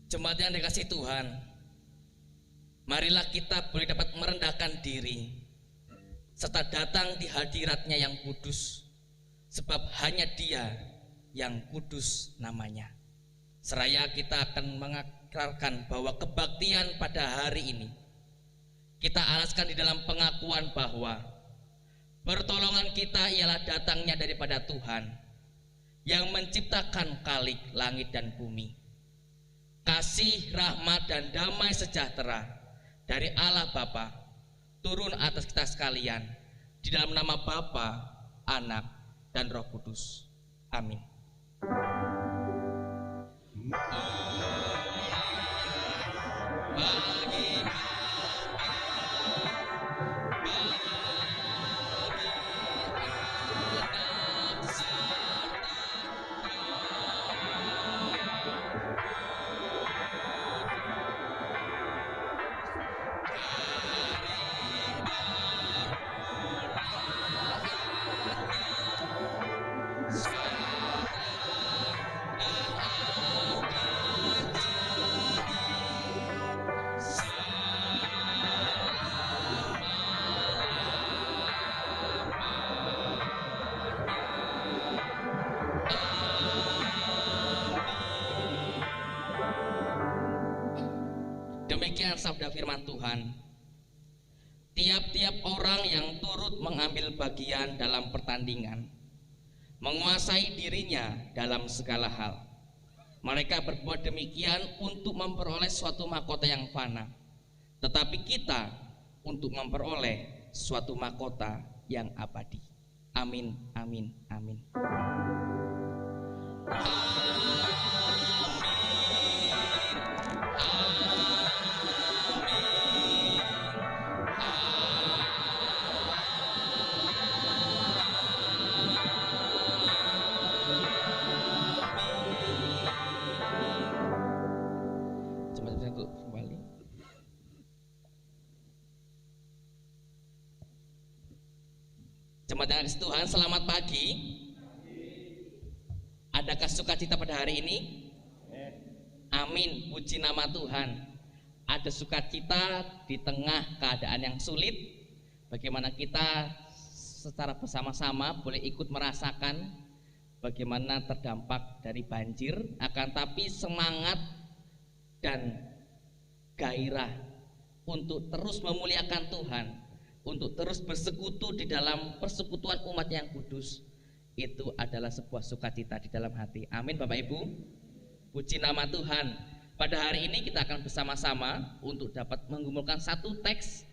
Jemaat yang dikasihi Tuhan, marilah kita boleh dapat merendahkan diri serta datang di hadiratnya yang kudus, sebab hanya Dia yang kudus namanya. Seraya kita akan mengakrarkan bahwa kebaktian pada hari ini kita alaskan di dalam pengakuan bahwa pertolongan kita ialah datangnya daripada Tuhan yang menciptakan kalik langit dan bumi. Kasih, rahmat, dan damai sejahtera dari Allah Bapa turun atas kita sekalian di dalam nama Bapa, Anak, dan Roh Kudus. Amin. Demikian sabda firman Tuhan. Tiap-tiap orang yang turut mengambil bagian dalam pertandingan menguasai dirinya dalam segala hal. Mereka berbuat demikian untuk memperoleh suatu mahkota yang fana, tetapi kita untuk memperoleh suatu mahkota yang abadi. Amin, amin, amin. Jemaat yang dikasihi Tuhan, selamat pagi. Adakah sukacita pada hari ini? Amin, puji nama Tuhan. Ada sukacita di tengah keadaan yang sulit. Bagaimana kita secara bersama-sama boleh ikut merasakan bagaimana terdampak dari banjir, akan tapi semangat dan gairah untuk terus memuliakan Tuhan, untuk terus bersekutu di dalam persekutuan umat yang kudus, itu adalah sebuah sukacita di dalam hati. Amin Bapak Ibu, puji nama Tuhan. Pada hari ini kita akan bersama-sama untuk dapat mengumpulkan satu teks,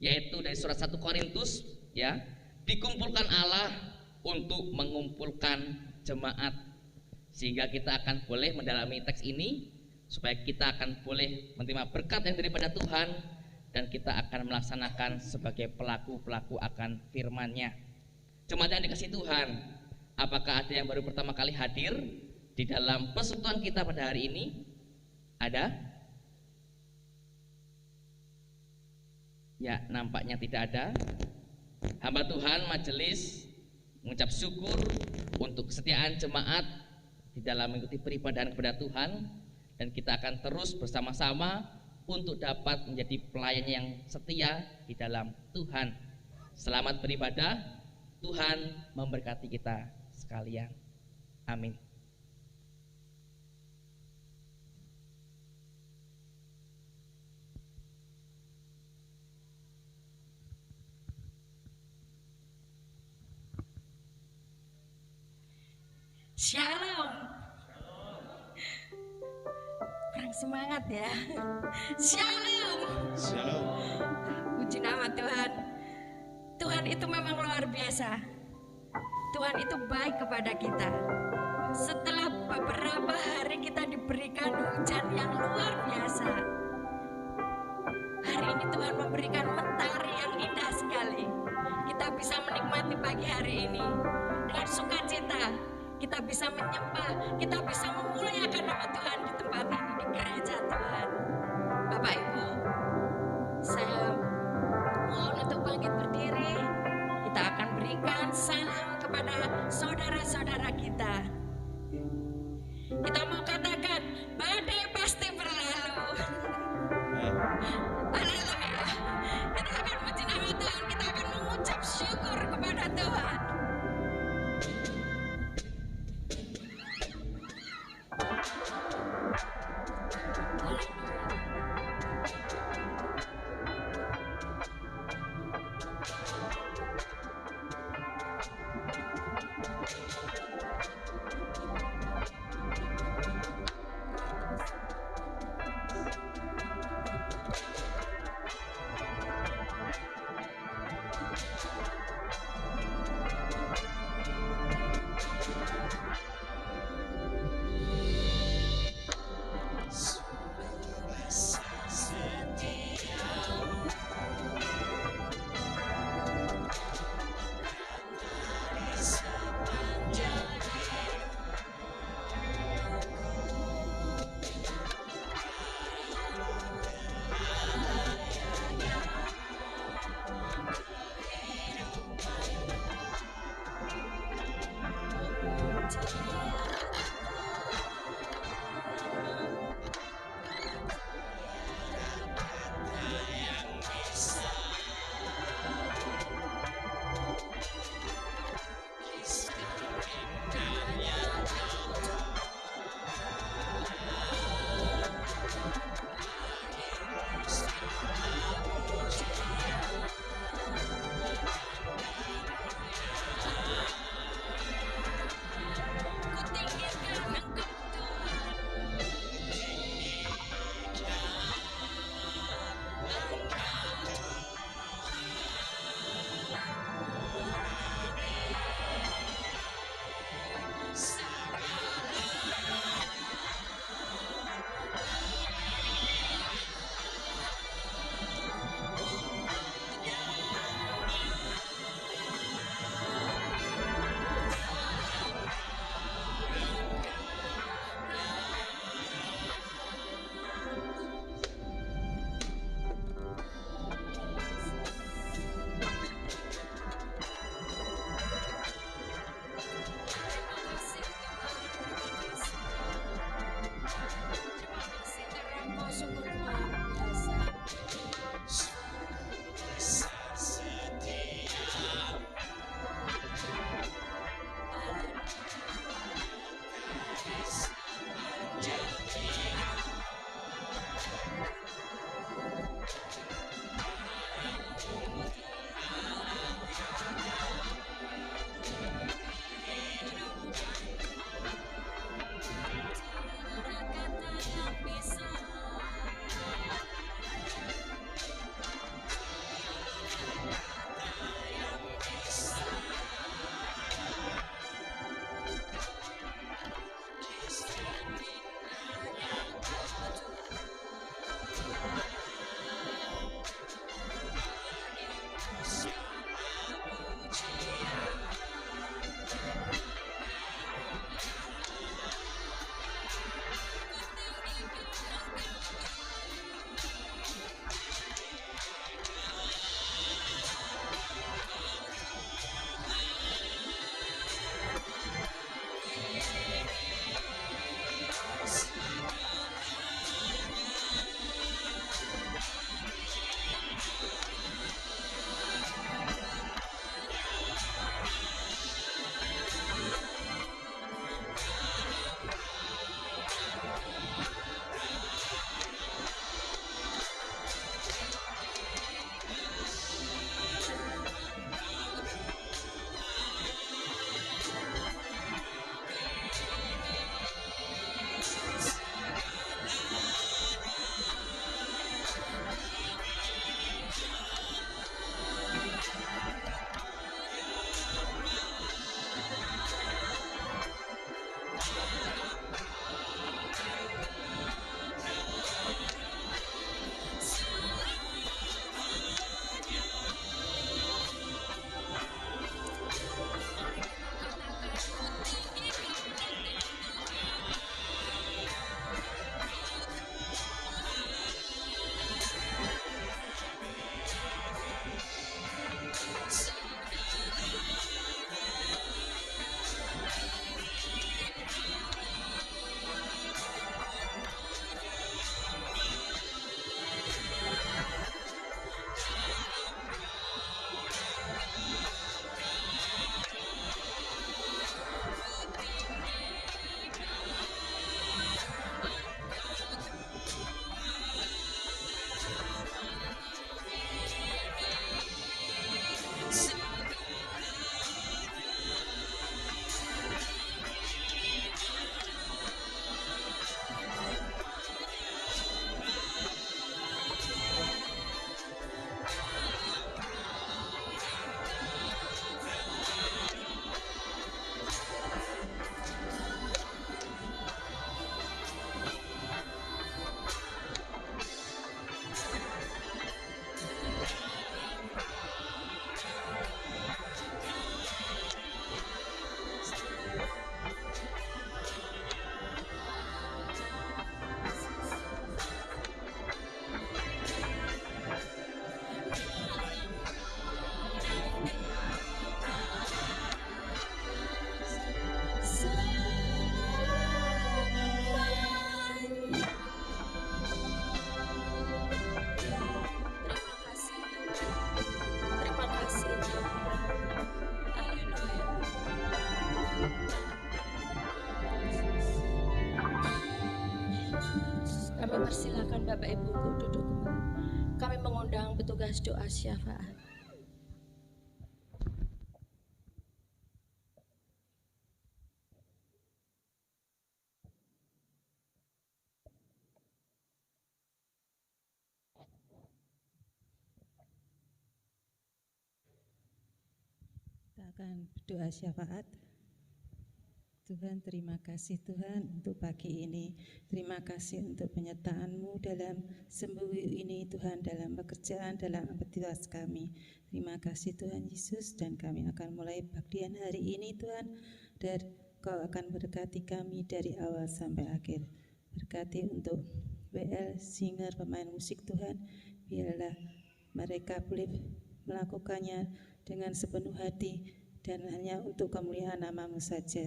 yaitu dari surat 1 Korintus, ya. Dikumpulkan Allah untuk mengumpulkan jemaat, sehingga kita akan boleh mendalami teks ini, supaya kita akan boleh menerima berkat yang daripada Tuhan, dan kita akan melaksanakan sebagai pelaku-pelaku akan firman-Nya. Jemaat yang dikasihi Tuhan, apakah ada yang baru pertama kali hadir di dalam persekutuan kita pada hari ini? Ada? Ya, nampaknya tidak ada. Hamba Tuhan majelis mengucap syukur untuk kesetiaan jemaat di dalam mengikuti peribadahan kepada Tuhan, dan kita akan terus bersama-sama untuk dapat menjadi pelayan yang setia di dalam Tuhan. Selamat beribadah, Tuhan memberkati kita sekalian. Amin. Shalom. Kurang semangat ya. Shalom. Shalom. Puji nama Tuhan. Tuhan itu memang luar biasa. Tuhan itu baik kepada kita. Setelah beberapa hari kita diberikan hujan yang luar biasa, hari ini Tuhan memberikan mentari yang indah sekali. Kita bisa menikmati pagi hari ini dengan sukacita. Kita bisa menyembah, kita bisa memuliakan nama Tuhan di tempat ini, di gereja Tuhan. Bapak Ibu, saya mohon untuk bangkit berdiri. Kita akan berikan salam kepada saudara-saudara kita. Kita mau katakan, badai pasti persilakan Bapak Ibu untuk duduk kembali. Kami mengundang petugas doa syafaat. Kita akan berdoa syafaat. Tuhan, terima kasih Tuhan untuk pagi ini. Terima kasih untuk penyertaan-Mu dalam sembuh ini Tuhan, dalam pekerjaan, dalam aktivitas kami. Terima kasih Tuhan Yesus, dan kami akan mulai bagian hari ini Tuhan, dan Kau akan berkati kami dari awal sampai akhir. Berkati untuk WL, singer, pemain musik Tuhan, biarlah mereka boleh melakukannya dengan sepenuh hati dan hanya untuk kemuliaan nama-Mu saja.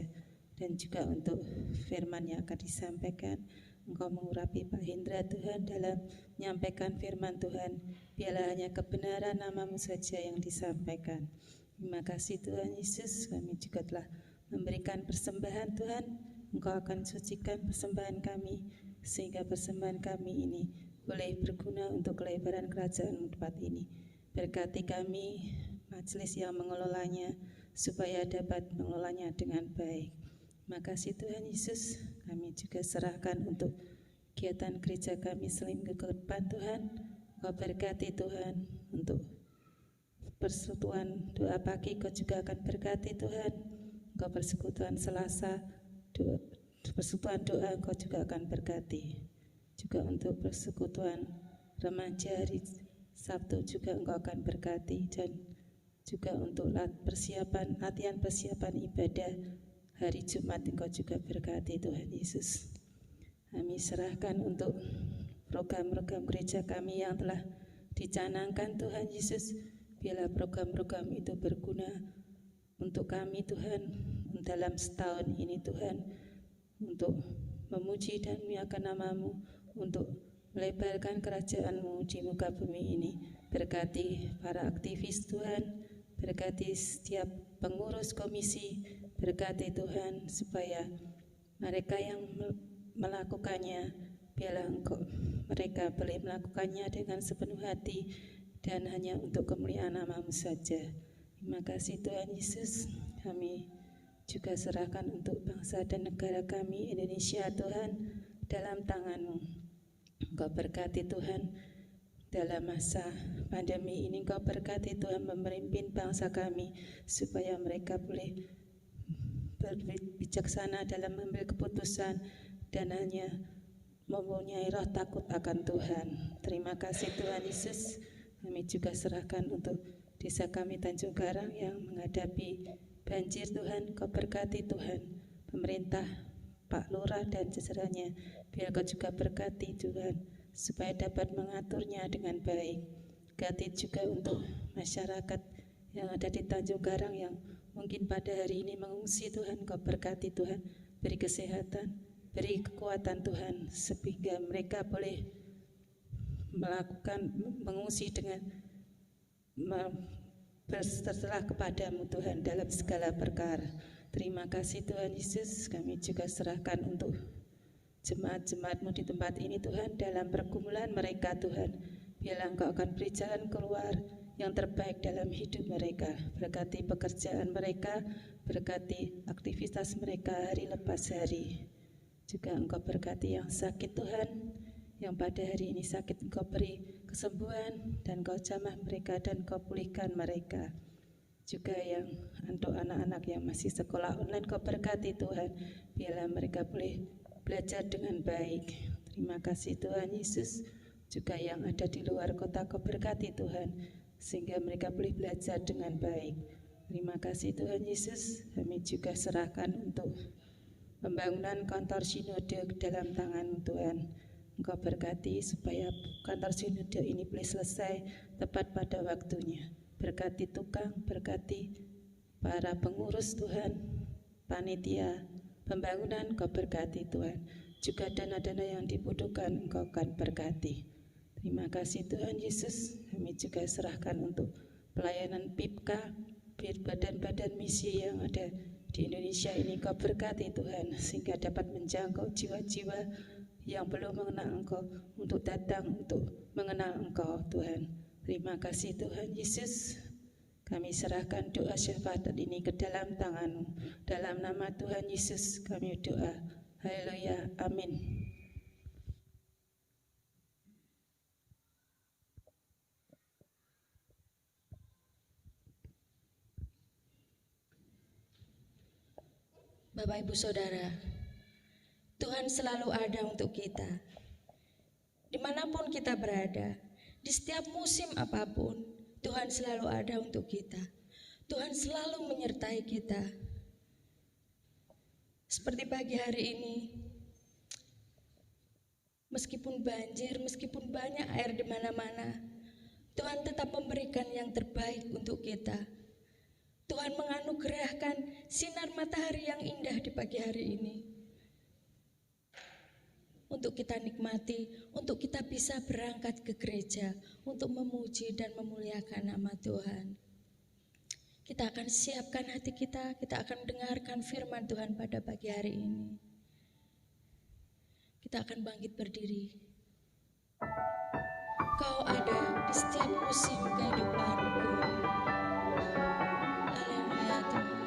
Dan juga untuk firman yang akan disampaikan, Engkau mengurapi Pak Hendra Tuhan dalam menyampaikan firman Tuhan. Biarlah hanya kebenaran nama-Mu saja yang disampaikan. Terima kasih Tuhan Yesus, kami juga telah memberikan persembahan Tuhan. Engkau akan sucikan persembahan kami, sehingga persembahan kami ini boleh berguna untuk kelebaran kerajaan tempat ini. Berkati kami, majelis yang mengelolanya, supaya dapat mengelolanya dengan baik. Terima kasih Tuhan Yesus, kami juga serahkan untuk kegiatan gereja kami seminggu ke depan Tuhan. Kau berkati Tuhan untuk persekutuan doa pagi, Kau juga akan berkati Tuhan. Kau persekutuan Selasa, persekutuan doa Kau juga akan berkati. Juga untuk persekutuan remaja hari Sabtu juga Engkau akan berkati, dan juga untuk latihan persiapan ibadah hari Jumat Engkau juga berkati Tuhan Yesus. Kami serahkan untuk program-program gereja kami yang telah dicanangkan Tuhan Yesus. Biarlah program-program itu berguna untuk kami Tuhan dalam setahun ini Tuhan, untuk memuji dan memuliakan nama-Mu, untuk melebarkan kerajaan-Mu di muka bumi ini. Berkati para aktivis Tuhan, berkati setiap pengurus komisi, berkati Tuhan supaya mereka yang melakukannya, biarlah mereka boleh melakukannya dengan sepenuh hati dan hanya untuk kemuliaan nama-Mu saja. Terima kasih Tuhan Yesus, kami juga serahkan untuk bangsa dan negara kami Indonesia Tuhan dalam tangan-Mu. Engkau berkati Tuhan dalam masa pandemi ini, Engkau berkati Tuhan memimpin bangsa kami supaya mereka boleh bijaksana dalam mengambil keputusan dan hanya mempunyai roh takut akan Tuhan. Terima kasih Tuhan Yesus, kami juga serahkan untuk desa kami Tanjung Karang yang menghadapi banjir Tuhan. Kau berkati Tuhan pemerintah, Pak Lurah dan jajarannya, biar Kau juga berkati Tuhan supaya dapat mengaturnya dengan baik. Berkati juga untuk masyarakat yang ada di Tanjung Karang yang mungkin pada hari ini mengungsi Tuhan. Kau berkati Tuhan, beri kesehatan, beri kekuatan Tuhan, sehingga mereka boleh mengungsi dengan berserah kepadamu Tuhan dalam segala perkara. Terima kasih Tuhan Yesus, kami juga serahkan untuk jemaat-jemaat-Mu di tempat ini Tuhan, dalam pergumulan mereka Tuhan. Biarlah Engkau akan beri jalan keluar yang terbaik dalam hidup mereka. Berkati pekerjaan mereka, berkati aktivitas mereka hari lepas hari. Juga Engkau berkati yang sakit Tuhan, yang pada hari ini sakit, Engkau beri kesembuhan dan Engkau jamah mereka dan Engkau pulihkan mereka. Juga yang untuk anak-anak yang masih sekolah online, Kau berkati Tuhan, biarlah mereka boleh belajar dengan baik. Terima kasih Tuhan Yesus. Juga yang ada di luar kota, Kau berkati Tuhan, sehingga mereka boleh belajar dengan baik. Terima kasih Tuhan Yesus. Kami juga serahkan untuk pembangunan kantor sinode dalam tangan Tuhan. Engkau berkati supaya kantor sinode ini boleh selesai tepat pada waktunya. Berkati tukang, berkati para pengurus Tuhan, panitia pembangunan, Kau berkati Tuhan. Juga dana-dana yang dibutuhkan Engkau akan berkati. Terima kasih Tuhan Yesus. Kami juga serahkan untuk pelayanan PIPKA, badan-badan misi yang ada di Indonesia ini. Kau berkati Tuhan, sehingga dapat menjangkau jiwa-jiwa yang belum mengenal Engkau untuk datang untuk mengenal Engkau Tuhan. Terima kasih Tuhan Yesus. Kami serahkan doa syafaat ini ke dalam tangan-Mu. Dalam nama Tuhan Yesus kami doa. Haleluya. Amin. Bapak Ibu Saudara, Tuhan selalu ada untuk kita. Dimanapun kita berada, di setiap musim apapun, Tuhan selalu ada untuk kita. Tuhan selalu menyertai kita. Seperti pagi hari ini, meskipun banjir, meskipun banyak air di mana-mana, Tuhan tetap memberikan yang terbaik untuk kita. Tuhan menganugerahkan sinar matahari yang indah di pagi hari ini untuk kita nikmati, untuk kita bisa berangkat ke gereja untuk memuji dan memuliakan nama Tuhan. Kita akan siapkan hati kita akan dengarkan firman Tuhan pada pagi hari ini. Kita akan bangkit berdiri. Kau ada di setiap musim kehidupanku. Haleluya Tuhan.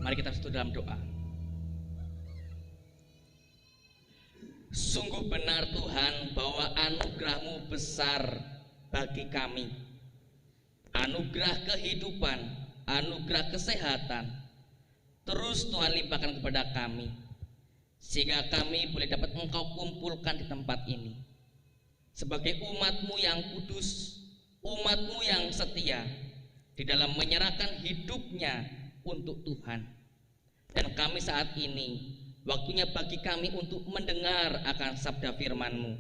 Mari kita bersatu dalam doa. Sungguh benar Tuhan bahwa anugerah-Mu besar bagi kami. Anugerah kehidupan, anugerah kesehatan, terus Tuhan limpahkan kepada kami, sehingga kami boleh dapat Engkau kumpulkan di tempat ini sebagai umat-Mu yang kudus, umat-Mu yang setia di dalam menyerahkan hidupnya untuk Tuhan. Dan kami saat ini waktunya bagi kami untuk mendengar akan sabda firman-Mu.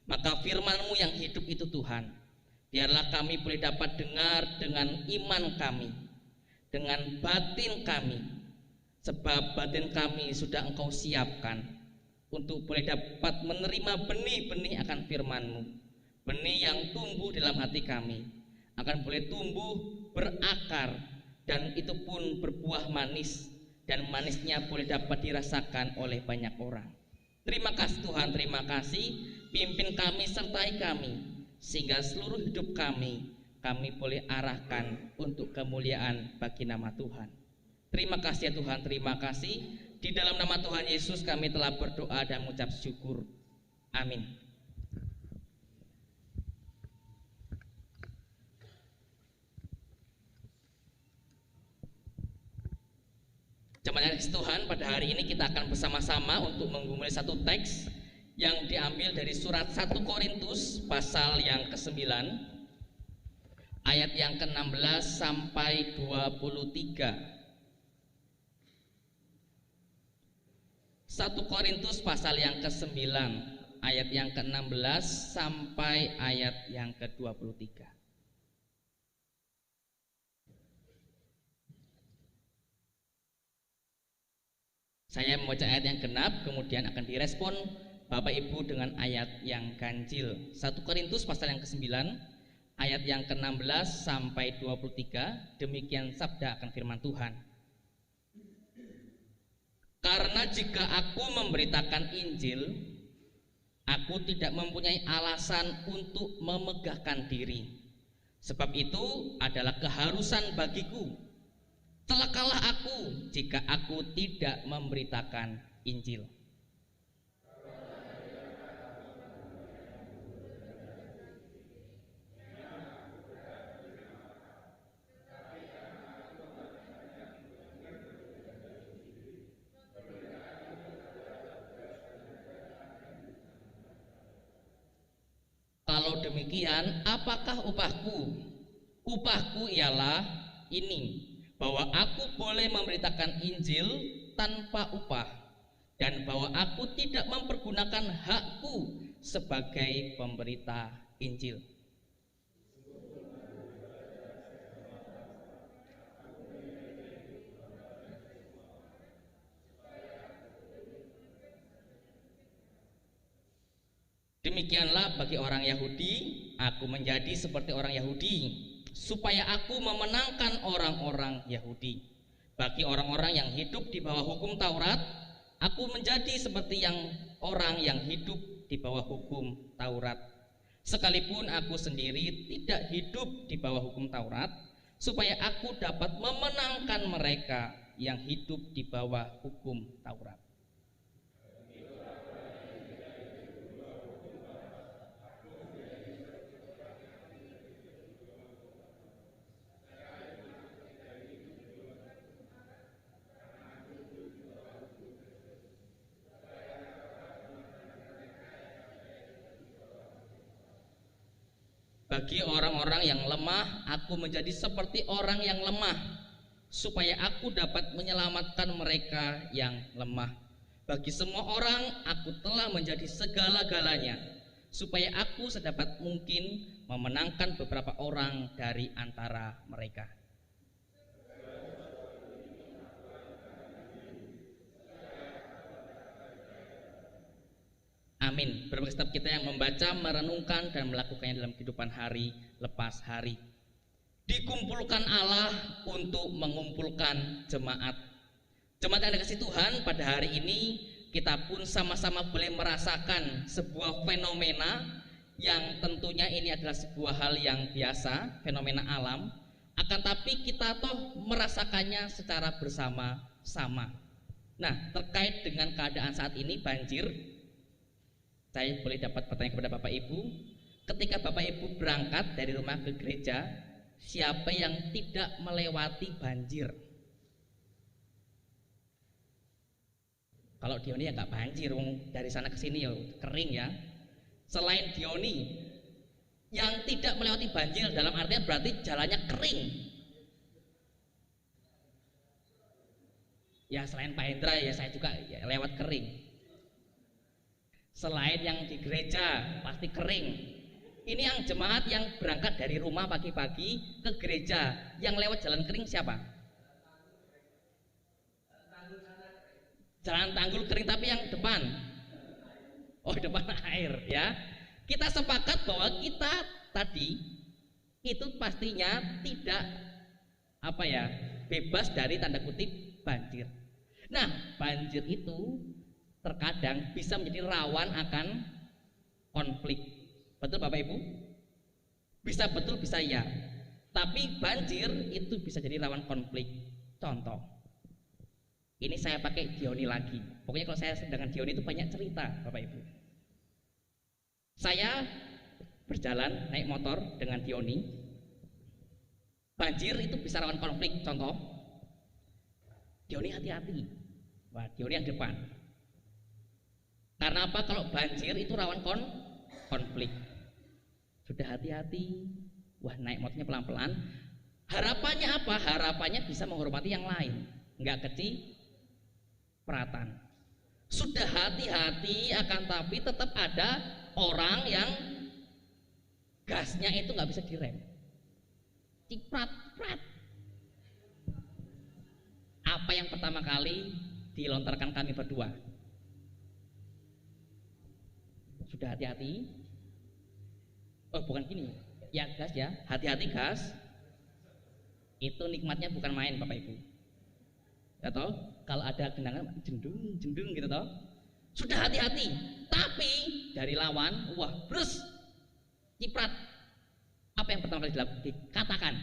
Maka firman-Mu yang hidup itu Tuhan, biarlah kami boleh dapat dengar dengan iman kami, dengan batin kami, sebab batin kami sudah Engkau siapkan untuk boleh dapat menerima benih-benih akan firman-Mu. Benih yang tumbuh dalam hati kami akan boleh tumbuh berakar, dan itu pun berbuah manis, dan manisnya boleh dapat dirasakan oleh banyak orang. Terima kasih Tuhan, terima kasih. Pimpin kami, sertai kami, sehingga seluruh hidup kami boleh arahkan untuk kemuliaan bagi nama Tuhan. Terima kasih ya Tuhan, terima kasih. Di dalam nama Tuhan Yesus kami telah berdoa dan mengucap syukur. Amin. Jemaat Tuhan, pada hari ini kita akan bersama-sama untuk menggumuli satu teks yang diambil dari surat 1 Korintus pasal yang ke-9 ayat yang ke-16 sampai 23. 1 Korintus pasal yang ke-9 ayat yang ke-16 sampai ayat yang ke-23. Saya membaca ayat yang genap, kemudian akan direspon Bapak Ibu dengan ayat yang ganjil. 1 Korintus pasal yang ke-9 ayat yang ke-16 sampai 23. Demikian sabda akan firman Tuhan. Karena jika aku memberitakan Injil, aku tidak mempunyai alasan untuk memegahkan diri. Sebab itu adalah keharusan bagiku. Celakalah aku jika aku tidak memberitakan Injil. Kalau demikian, apakah upahku? Upahku ialah ini, bahwa aku boleh memberitakan Injil tanpa upah, dan bahwa aku tidak mempergunakan hakku sebagai pemberita Injil. Demikianlah bagi orang Yahudi, aku menjadi seperti orang Yahudi, supaya aku memenangkan orang-orang Yahudi. Bagi orang-orang yang hidup di bawah hukum Taurat, aku menjadi seperti orang yang hidup di bawah hukum Taurat. Sekalipun aku sendiri tidak hidup di bawah hukum Taurat, supaya aku dapat memenangkan mereka yang hidup di bawah hukum Taurat. Bagi orang-orang yang lemah, aku menjadi seperti orang yang lemah, supaya aku dapat menyelamatkan mereka yang lemah. Bagi semua orang, aku telah menjadi segala-galanya, supaya aku sedapat mungkin memenangkan beberapa orang dari antara mereka. Amin. Berbagi setiap kita yang membaca, merenungkan, dan melakukannya dalam kehidupan hari lepas hari. Dikumpulkan Allah untuk mengumpulkan jemaat. Jemaat yang dikasihi Tuhan, pada hari ini kita pun sama-sama boleh merasakan sebuah fenomena yang tentunya ini adalah sebuah hal yang biasa, fenomena alam. Akan tapi kita toh merasakannya secara bersama-sama. sama. Nah, terkait dengan keadaan saat ini banjir, saya boleh dapat bertanya kepada Bapak Ibu, ketika Bapak Ibu berangkat dari rumah ke gereja, siapa yang tidak melewati banjir? Kalau Dioni ya nggak banjir, dari sana ke sini ya kering ya. Selain Dioni, yang tidak melewati banjir dalam artian berarti jalannya kering. Ya selain Pak Hendra ya saya juga ya, lewat kering. Selain yang di gereja pasti kering. Ini yang jemaat yang berangkat dari rumah pagi-pagi ke gereja, yang lewat jalan kering siapa? Jalan Tanggul kering, tapi yang depan, oh depan air ya. Kita sepakat bahwa kita tadi itu pastinya tidak bebas dari tanda kutip banjir. Nah, banjir itu terkadang bisa menjadi rawan akan konflik. Betul Bapak Ibu? Bisa betul, bisa ya. Tapi banjir itu bisa jadi rawan konflik. Contoh, ini saya pakai Dioni lagi. Pokoknya kalau saya dengan Dioni itu banyak cerita Bapak Ibu. Saya berjalan naik motor dengan Dioni. Banjir itu bisa rawan konflik. Contoh, Dioni hati-hati. Wah, Dioni yang depan. Karena apa? Kalau banjir itu rawan konflik. Sudah hati-hati. Wah, naik motornya pelan-pelan. Harapannya apa? Harapannya bisa menghormati yang lain, nggak kecipratan. Sudah hati-hati, akan tapi tetap ada orang yang gasnya itu nggak bisa direm. Ciprat. Apa yang pertama kali dilontarkan kami berdua? Sudah hati-hati. Oh, bukan gini. Ya gas ya, hati-hati gas. Itu nikmatnya bukan main Bapak Ibu. Ya toh, kalau ada genangan jendung gitu toh. Sudah hati-hati. Tapi dari lawan, wah, brus. Ciprat. Apa yang pertama kali dikatakan?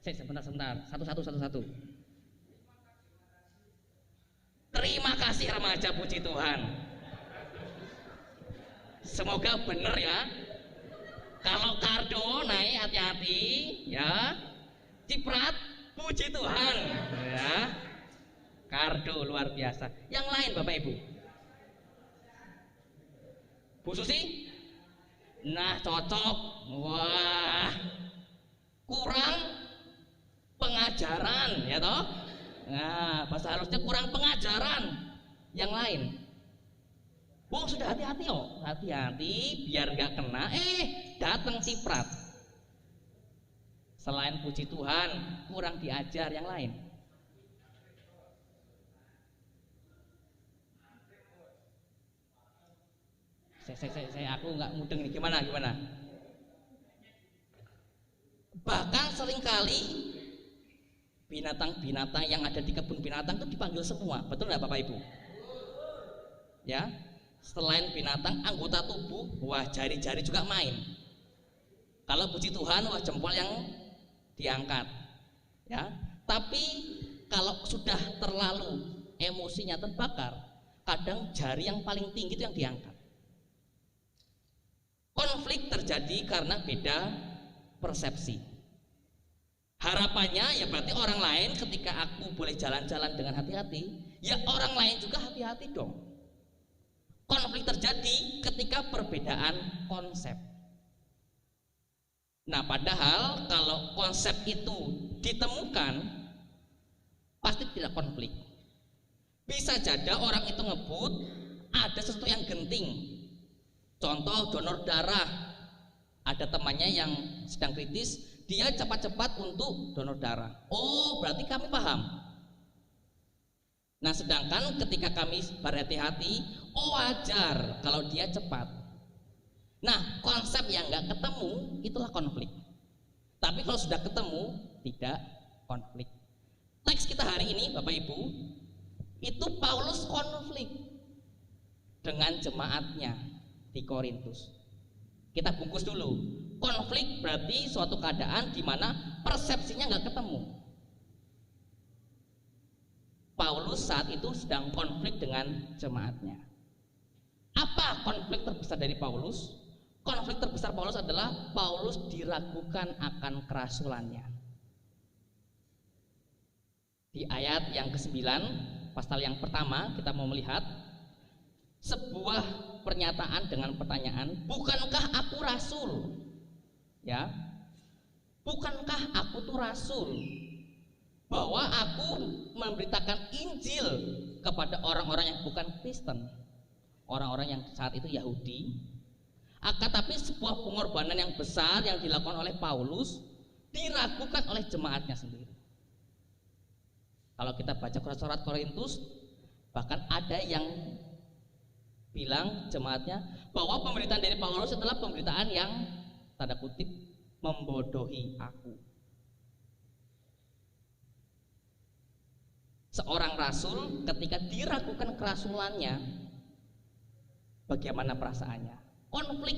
Sebentar. Satu. Terima kasih remaja, puji Tuhan. Semoga benar ya. Kalau kardo naik hati-hati ya. Ciprat, puji Tuhan ya. Kardo luar biasa. Yang lain Bapak Ibu? Bu Susi? Nah, cocok. Wah, kurang pengajaran ya toh. Nah, bahasa halusnya kurang pengajaran. Yang lain, bu sudah hati-hati oh, hati-hati biar nggak kena. Datang ciprat. Selain puji Tuhan, kurang diajar. Yang lain, aku nggak mudeng nih. Gimana? Bahkan seringkali binatang-binatang yang ada di kebun binatang itu dipanggil semua, betul nggak Bapak Ibu? Ya, selain binatang, anggota tubuh, wah jari-jari juga main. Kalau puji Tuhan, wah jempol yang diangkat. Ya, tapi kalau sudah terlalu emosinya terbakar, kadang jari yang paling tinggi itu yang diangkat. Konflik terjadi karena beda persepsi. Harapannya ya berarti orang lain ketika aku boleh jalan-jalan dengan hati-hati, ya orang lain juga hati-hati dong. Konflik terjadi ketika perbedaan konsep. Nah, padahal kalau konsep itu ditemukan pasti tidak konflik. Bisa jadi orang itu ngebut, ada sesuatu yang genting. Contoh donor darah. Ada temannya yang sedang kritis, dia cepat-cepat untuk donor darah. Oh, berarti kami paham. Nah, sedangkan ketika kami berhati-hati, oh wajar kalau dia cepat. Nah, konsep yang nggak ketemu itulah konflik. Tapi kalau sudah ketemu, tidak konflik. Teks kita hari ini, Bapak Ibu, itu Paulus konflik dengan jemaatnya di Korintus. Kita bungkus dulu. Konflik berarti suatu keadaan di mana persepsinya nggak ketemu. Paulus saat itu sedang konflik dengan jemaatnya. Apa konflik terbesar dari Paulus? Konflik terbesar Paulus adalah Paulus diragukan akan kerasulannya. Di ayat yang ke-9, pasal yang pertama, kita mau melihat sebuah pernyataan dengan pertanyaan, bukankah aku rasul? Ya, bukankah aku tuh rasul? Bahwa aku memberitakan Injil kepada orang-orang yang bukan Kristen, orang-orang yang saat itu Yahudi. Akan tapi sebuah pengorbanan yang besar yang dilakukan oleh Paulus diragukan oleh jemaatnya sendiri. Kalau kita baca surat Korintus, bahkan ada yang bilang jemaatnya bahwa pemberitaan dari Paulus adalah pemberitaan yang tanda kutip membodohi aku. Seorang rasul ketika diragukan kerasulannya, bagaimana perasaannya? Konflik.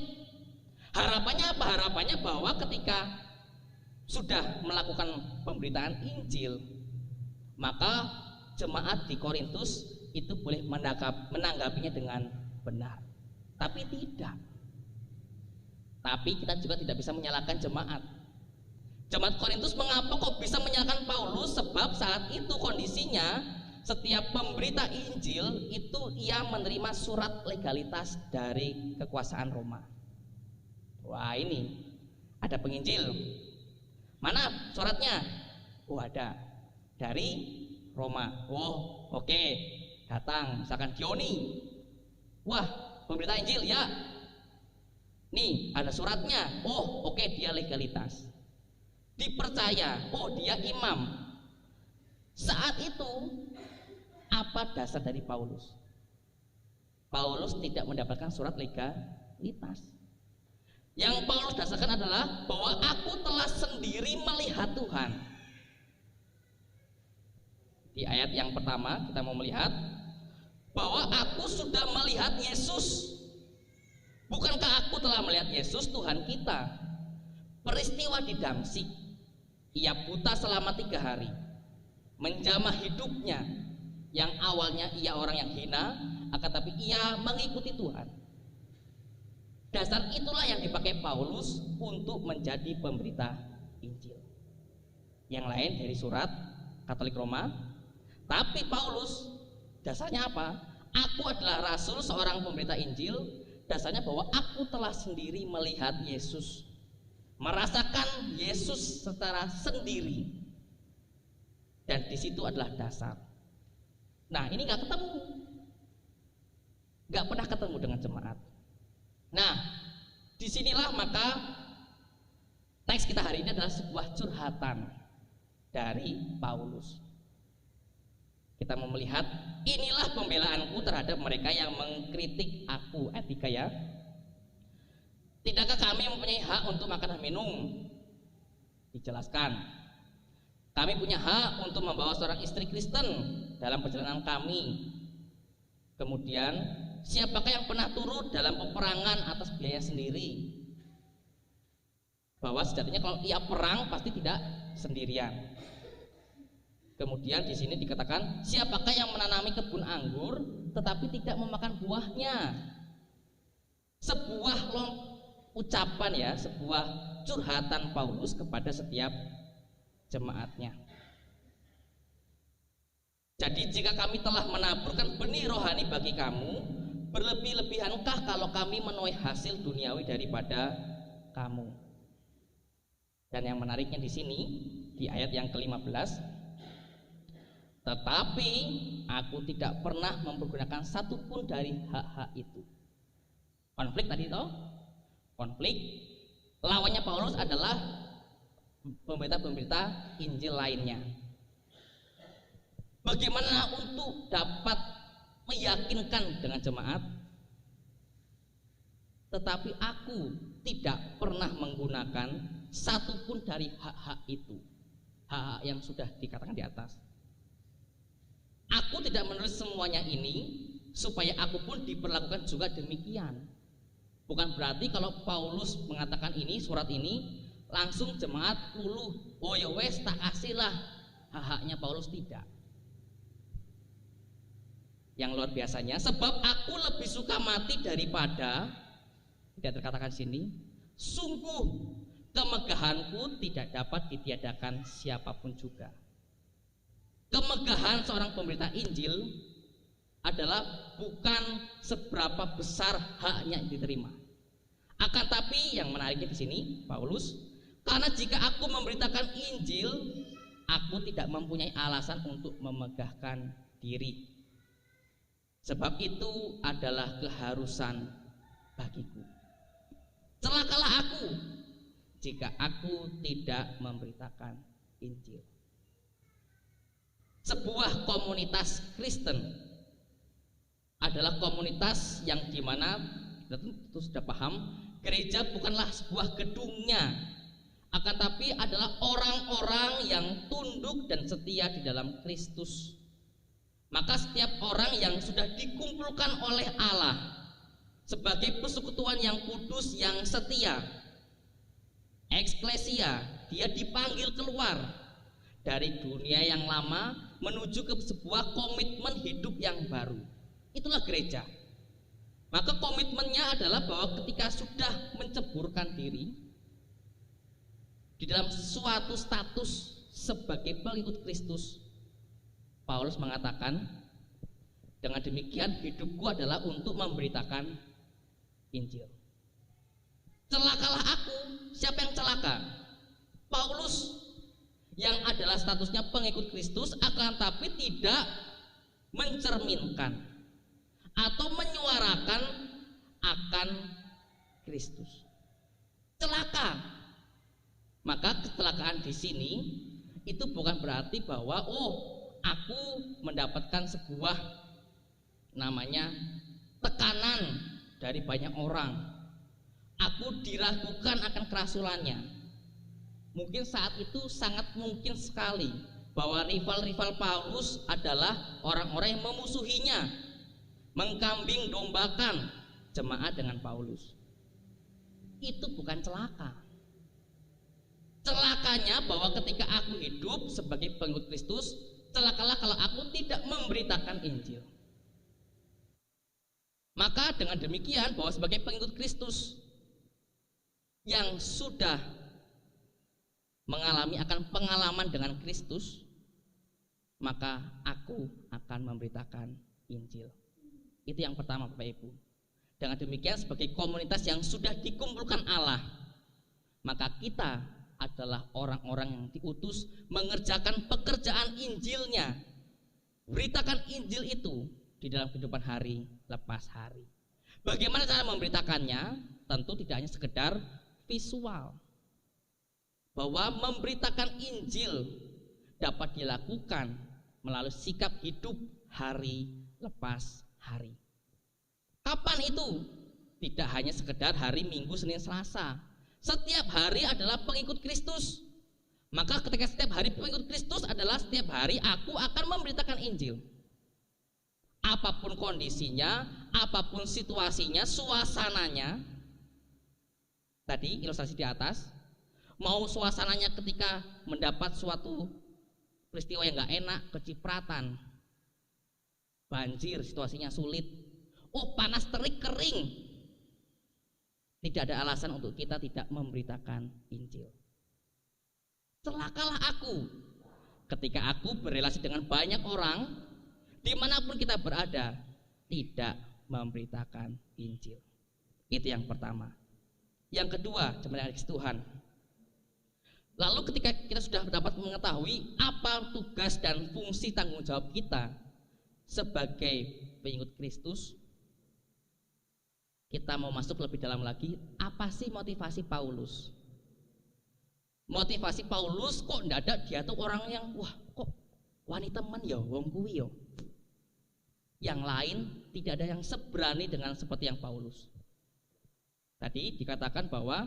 Harapannya apa? Harapannya bahwa ketika sudah melakukan pemberitaan Injil, maka jemaat di Korintus itu boleh menanggapinya dengan benar. Tapi tidak. Tapi kita juga tidak bisa menyalahkan jemaat. Jemaat Korintus mengapa kok bisa menyalahkan Paulus? Sebab saat itu kondisinya setiap pemberita Injil itu ia menerima surat legalitas dari kekuasaan Roma. Wah, ini ada penginjil. Mana suratnya? Oh, ada. Dari Roma. Oh, oke. Datang misalkan Dioni. Wah, pemberita Injil ya. Nih, ada suratnya. Oh, oke, dia legalitas. Dipercaya, oh dia imam. Saat itu apa dasar dari Paulus? Paulus tidak mendapatkan surat legalitas. Yang Paulus dasarkan adalah bahwa aku telah sendiri melihat Tuhan. Di ayat yang pertama kita mau melihat bahwa aku sudah melihat Yesus. Bukankah aku telah melihat Yesus Tuhan kita? Peristiwa di Damsik, ia buta selama 3 hari, menjamah hidupnya yang awalnya ia orang yang hina, akan tapi ia mengikuti Tuhan. Dasar itulah yang dipakai Paulus untuk menjadi pemberita Injil. Yang lain dari surat Katolik Roma. Tapi Paulus dasarnya apa? Aku adalah rasul, seorang pemberita Injil. Dasarnya bahwa aku telah sendiri melihat Yesus, merasakan Yesus secara sendiri, dan di situ adalah dasar. Nah, ini nggak ketemu, nggak pernah ketemu dengan jemaat. Nah, disinilah maka teks kita hari ini adalah sebuah curhatan dari Paulus. Kita mau melihat inilah pembelaanku terhadap mereka yang mengkritik aku. Ayat 3 ya. Tidakkah kami mempunyai hak untuk makan dan minum? Dijelaskan. Kami punya hak untuk membawa seorang istri Kristen dalam perjalanan kami. Kemudian, siapakah yang pernah turut dalam peperangan atas biaya sendiri? Bahwa sejatinya kalau ia perang pasti tidak sendirian. Kemudian di sini dikatakan, siapakah yang menanami kebun anggur tetapi tidak memakan buahnya? Sebuah ucapan ya, sebuah curhatan Paulus kepada setiap jemaatnya. Jadi jika kami telah menaburkan benih rohani bagi kamu, berlebih-lebihankah kalau kami menuai hasil duniawi daripada kamu? Dan yang menariknya di sini di ayat yang ke-15, tetapi aku tidak pernah mempergunakan satupun dari hak-hak itu. Konflik tadi toh? Konflik. Lawannya Paulus adalah pemberita-pemberita Injil lainnya. Bagaimana untuk dapat meyakinkan dengan jemaat? Tetapi aku tidak pernah menggunakan satupun dari hak-hak itu. Hak-hak yang sudah dikatakan di atas. Aku tidak menulis semuanya ini supaya aku pun diperlakukan juga demikian. Bukan berarti kalau Paulus mengatakan ini, surat ini, langsung jemaat luluh, oh ya wes tak kasihlah hak-haknya Paulus. Tidak. Yang luar biasanya, sebab aku lebih suka mati daripada, tidak terkatakan sini, sungguh kemegahanku tidak dapat ditiadakan siapapun juga. Kemegahan seorang pemberita Injil adalah bukan seberapa besar haknya yang diterima. Akan tapi yang menariknya di sini Paulus, karena jika aku memberitakan Injil, aku tidak mempunyai alasan untuk memegahkan diri. Sebab itu adalah keharusan bagiku. Celakalah aku jika aku tidak memberitakan Injil. Sebuah komunitas Kristen adalah komunitas yang dimana kita tentu sudah paham, gereja bukanlah sebuah gedungnya, akan tapi adalah orang-orang yang tunduk dan setia di dalam Kristus. Maka setiap orang yang sudah dikumpulkan oleh Allah sebagai persekutuan yang kudus yang setia, eksklesia, dia dipanggil keluar dari dunia yang lama menuju ke sebuah komitmen hidup yang baru. Itulah gereja. Maka komitmennya adalah bahwa ketika sudah menceburkan diri di dalam suatu status sebagai pengikut Kristus, Paulus mengatakan, dengan demikian hidupku adalah untuk memberitakan Injil. Celakalah aku. Siapa yang celaka? Paulus yang adalah statusnya pengikut Kristus, akan tapi tidak mencerminkan atau menyuarakan akan Kristus. Celaka. Maka kecelakaan di sini itu bukan berarti bahwa aku mendapatkan sebuah namanya tekanan dari banyak orang. Aku diragukan akan kerasulannya. Mungkin saat itu sangat mungkin sekali bahwa rival-rival Paulus adalah orang-orang yang memusuhinya, mengkambing dombakan jemaat dengan Paulus. Itu bukan celaka. Celakanya bahwa ketika aku hidup sebagai pengikut Kristus, celakalah kalau aku tidak memberitakan Injil. Maka dengan demikian bahwa sebagai pengikut Kristus yang sudah mengalami akan pengalaman dengan Kristus, maka aku akan memberitakan Injil. Itu yang pertama Bapak Ibu. Dengan demikian sebagai komunitas yang sudah dikumpulkan Allah, maka kita adalah orang-orang yang diutus mengerjakan pekerjaan Injilnya. Beritakan Injil itu di dalam kehidupan hari lepas hari. Bagaimana cara memberitakannya? Tentu tidak hanya sekedar visual. Bahwa memberitakan Injil dapat dilakukan melalui sikap hidup hari lepas hari. Kapan itu? Tidak hanya sekedar hari Minggu, Senin, Selasa. Setiap hari adalah pengikut Kristus. Maka ketika setiap hari pengikut Kristus adalah setiap hari aku akan memberitakan Injil. Apapun kondisinya, apapun situasinya, suasananya. Tadi ilustrasi di atas, mau suasananya ketika mendapat suatu peristiwa yang gak enak, kecipratan, banjir, situasinya sulit, panas terik kering, tidak ada alasan untuk kita tidak memberitakan Injil. Celakalah aku ketika aku berrelasi dengan banyak orang, dimanapun kita berada, tidak memberitakan Injil. Itu yang pertama. Yang kedua, jemaat Tuhan, lalu ketika kita sudah dapat mengetahui apa tugas dan fungsi tanggung jawab kita sebagai pengikut Kristus, kita mau masuk lebih dalam lagi. Apa sih motivasi Paulus? Motivasi Paulus kok tidak ada, dia tuh orang yang kok wanita teman ya wong kuwi ya. Yang lain tidak ada yang seberani dengan seperti yang Paulus. Tadi dikatakan bahwa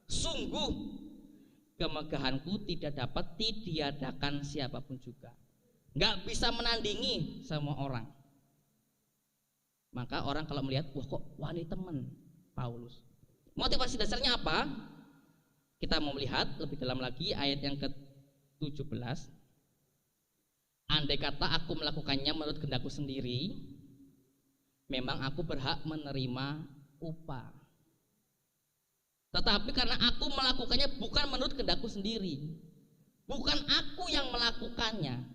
sungguh kemegahanku tidak dapat ditiadakan siapapun juga. Nggak bisa menandingi semua orang. Maka orang kalau melihat, kok wani temen, Paulus. Motivasi dasarnya apa? Kita mau melihat lebih dalam lagi ayat yang ke-17. Andai kata aku melakukannya menurut kehendakku sendiri, memang aku berhak menerima upah. Tetapi karena aku melakukannya bukan menurut kehendakku sendiri, bukan aku yang melakukannya,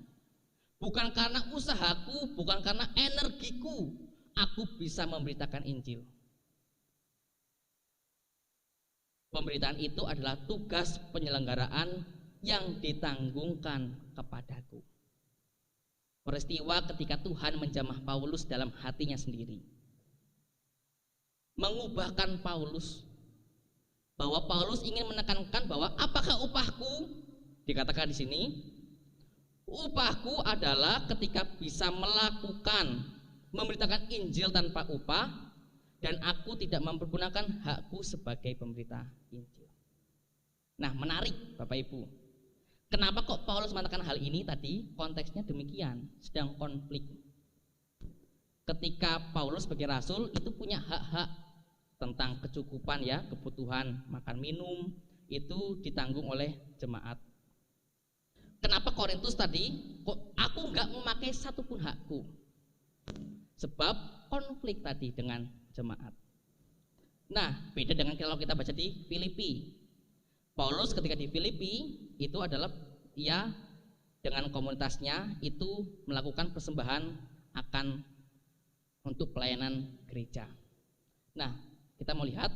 bukan karena usahaku, bukan karena energiku, aku bisa memberitakan Injil. Pemberitaan itu adalah tugas penyelenggaraan yang ditanggungkan kepadaku. Peristiwa ketika Tuhan menjamah Paulus dalam hatinya sendiri, mengubahkan Paulus, bahwa Paulus ingin menekankan bahwa apakah upahku? Dikatakan di sini, upahku adalah ketika bisa melakukan, memberitakan Injil tanpa upah, dan aku tidak mempergunakan hakku sebagai pemberita Injil. Nah, menarik Bapak Ibu. Kenapa kok Paulus mengatakan hal ini tadi? Konteksnya demikian, sedang konflik. Ketika Paulus sebagai rasul itu punya hak-hak tentang kecukupan ya, kebutuhan makan minum itu ditanggung oleh jemaat. Kenapa Korintus tadi kok aku nggak memakai satupun hakku? Sebab konflik tadi dengan jemaat. Nah, beda dengan kalau kita baca di Filipi. Paulus ketika di Filipi itu adalah ia dengan komunitasnya itu melakukan persembahan akan untuk pelayanan gereja. Nah, kita mau lihat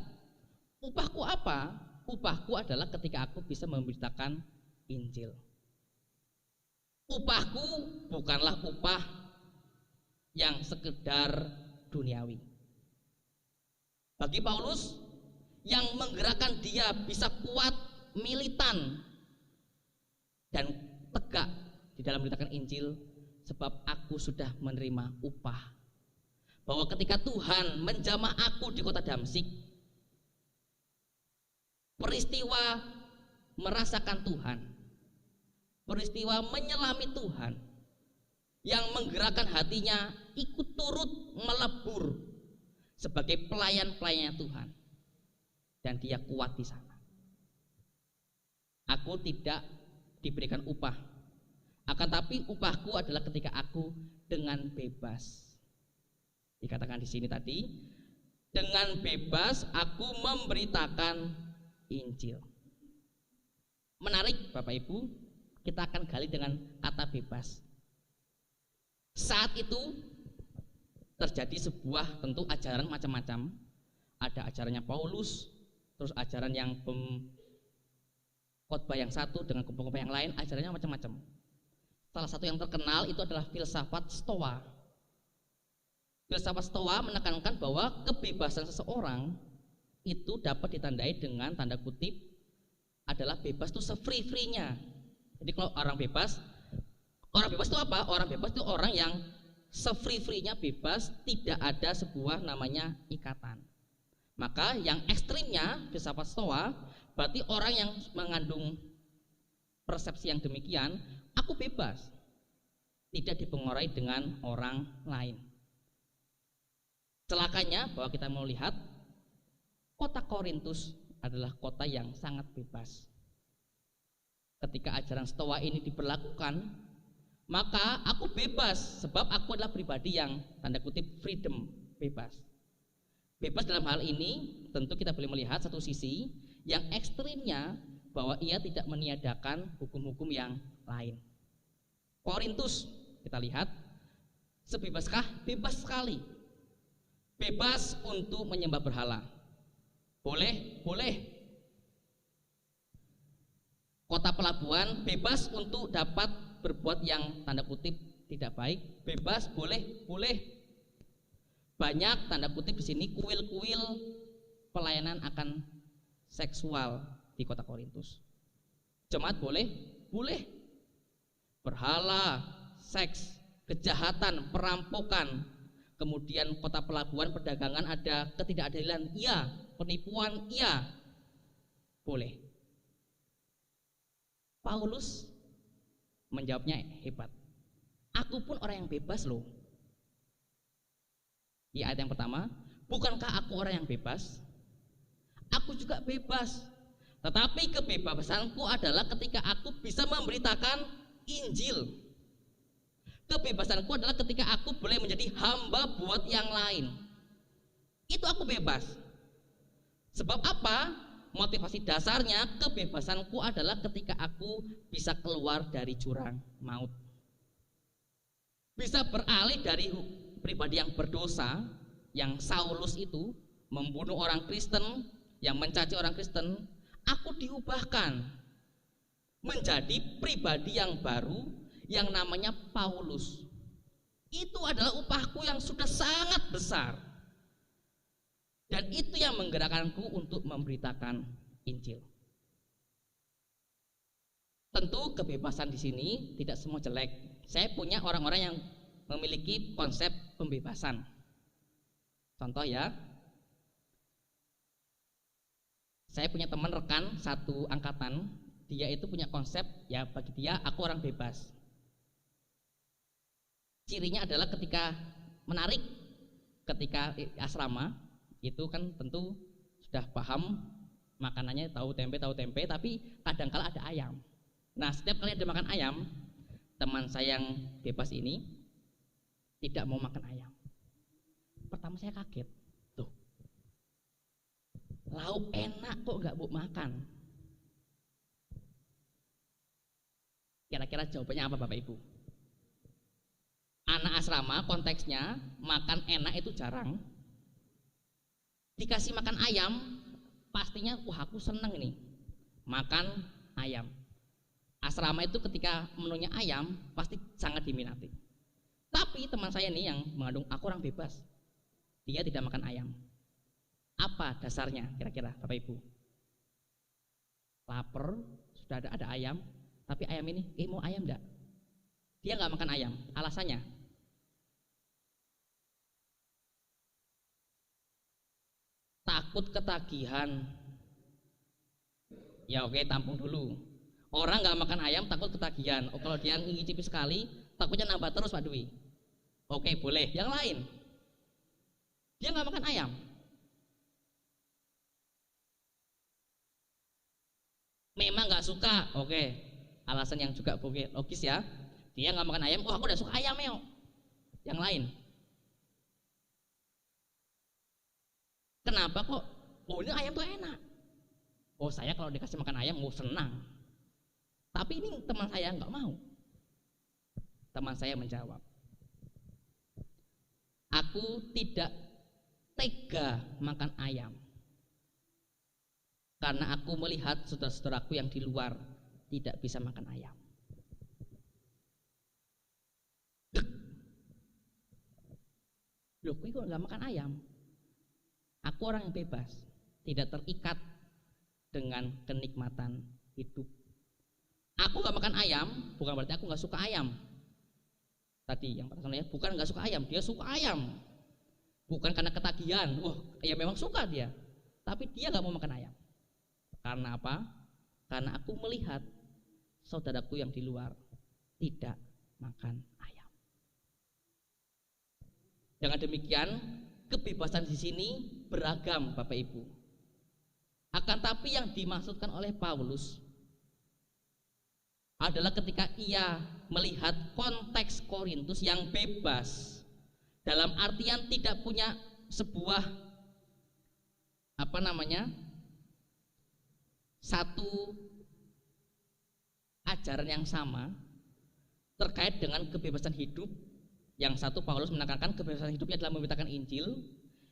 upahku apa? Upahku adalah ketika aku bisa memberitakan Injil. Upahku bukanlah upah yang sekedar duniawi. Bagi Paulus, yang menggerakkan dia bisa kuat, militan, dan tegak di dalam memberitakan Injil, sebab aku sudah menerima upah. Bahwa ketika Tuhan menjamah aku di kota Damsik, peristiwa merasakan Tuhan, peristiwa menyelami Tuhan, yang menggerakkan hatinya ikut turut melebur sebagai pelayan-pelayan Tuhan. Dan dia kuat di sana. Aku tidak diberikan upah, akan tapi upahku adalah ketika aku dengan bebas. Dikatakan di sini tadi, dengan bebas aku memberitakan Injil. Menarik Bapak Ibu, kita akan gali dengan kata bebas. Saat itu terjadi sebuah tentu ajaran macam-macam. Ada ajarannya Paulus, terus ajaran yang khotbah yang satu dengan khotbah yang lain, ajarannya macam-macam. Salah satu yang terkenal itu adalah filsafat Stoa. Filsafat Stoa menekankan bahwa kebebasan seseorang itu dapat ditandai dengan tanda kutip adalah bebas itu se-free-free-nya. Jadi kalau orang bebas itu apa? Orang bebas itu orang yang se-free-free-nya bebas, tidak ada sebuah namanya ikatan. Maka yang ekstrimnya filsafat Stoa berarti orang yang mengandung persepsi yang demikian, aku bebas, tidak dipengaruhi dengan orang lain. Celakanya bahwa kita mau lihat kota Korintus adalah kota yang sangat bebas. Ketika ajaran Stoa ini diberlakukan, maka aku bebas sebab aku adalah pribadi yang tanda kutip freedom, bebas. Bebas dalam hal ini tentu kita boleh melihat satu sisi yang ekstrimnya bahwa ia tidak meniadakan hukum-hukum yang lain. Korintus kita lihat sebebaskah? Bebas sekali. Bebas untuk menyembah berhala. Boleh, boleh. Kota pelabuhan bebas untuk dapat berbuat yang tanda kutip tidak baik. Bebas, boleh, boleh. Banyak tanda kutip di sini kuil-kuil pelayanan akan seksual di kota Korintus. Jemaat boleh? Boleh. Berhala, seks, kejahatan, perampokan, kemudian kota pelabuhan, perdagangan ada ketidakadilan, iya. Penipuan, iya. Boleh. Paulus menjawabnya hebat. Aku pun orang yang bebas loh. Di ayat yang pertama, bukankah aku orang yang bebas? aku juga bebas. Tetapi kebebasanku adalah ketika aku bisa memberitakan Injil. Kebebasanku adalah ketika aku boleh menjadi hamba buat yang lain. Itu aku bebas. Sebab apa? Motivasi dasarnya kebebasanku adalah ketika aku bisa keluar dari jurang maut. Bisa beralih dari pribadi yang berdosa, yang Saulus itu membunuh orang Kristen, yang mencaci orang Kristen. Aku diubahkan menjadi pribadi yang baru yang namanya Paulus. Itu adalah upahku yang sudah sangat besar. Dan itu yang menggerakkanku untuk memberitakan Injil. Tentu kebebasan di sini tidak semua jelek. Saya punya orang-orang yang memiliki konsep pembebasan. Contoh ya, saya punya teman rekan satu angkatan, dia itu punya konsep, ya bagi dia aku orang bebas. Cirinya adalah ketika menarik, ketika asrama, itu kan tentu sudah paham makanannya tahu tempe, tapi kadang-kala ada ayam. Nah, setiap kali ada makan ayam, teman saya yang bebas ini tidak mau makan ayam. Pertama saya kaget, tuh lauk enak kok nggak mau makan. Kira-kira jawabannya apa Bapak Ibu? Anak asrama konteksnya makan enak itu jarang. Dikasih makan ayam, pastinya wah aku seneng nih makan ayam. Asrama itu ketika menunya ayam pasti sangat diminati. Tapi teman saya nih yang mengandung aku orang bebas, dia tidak makan ayam. Apa dasarnya kira-kira Bapak Ibu? Lapar, sudah ada ayam, tapi ayam ini, mau ayam enggak? Dia nggak makan ayam, alasannya takut ketagihan. Ya oke, tampung dulu. Orang nggak makan ayam takut ketagihan. Oh, kalau dia ngicipi sekali, takutnya nambah terus Pak Dwi. Oke, boleh. Yang lain, dia nggak makan ayam. Memang nggak suka. Oke, alasan yang juga logis ya. Dia nggak makan ayam. Oh, aku udah suka ayam ya. Yang lain, kenapa kok? Oh, ini ayam tuh enak. Oh, saya kalau dikasih makan ayam mau senang. Tapi ini teman saya nggak mau. Teman saya menjawab, aku tidak tega makan ayam karena aku melihat saudara-saudaraku yang di luar tidak bisa makan ayam. Loh, kok nggak makan ayam? Aku orang yang bebas, tidak terikat dengan kenikmatan hidup. Aku nggak makan ayam, bukan berarti aku nggak suka ayam. Tadi yang pertama ya, bukan nggak suka ayam, dia suka ayam. Bukan karena ketagihan, ya memang suka dia. Tapi dia nggak mau makan ayam. Karena apa? Karena aku melihat saudaraku yang di luar tidak makan ayam. Dengan demikian, kebebasan di sini beragam Bapak Ibu. Akan tapi yang dimaksudkan oleh Paulus adalah ketika ia melihat konteks Korintus yang bebas, dalam artian tidak punya sebuah satu ajaran yang sama terkait dengan kebebasan hidup. Yang satu Paulus menekankan kebebasan hidupnya adalah memberitakan Injil.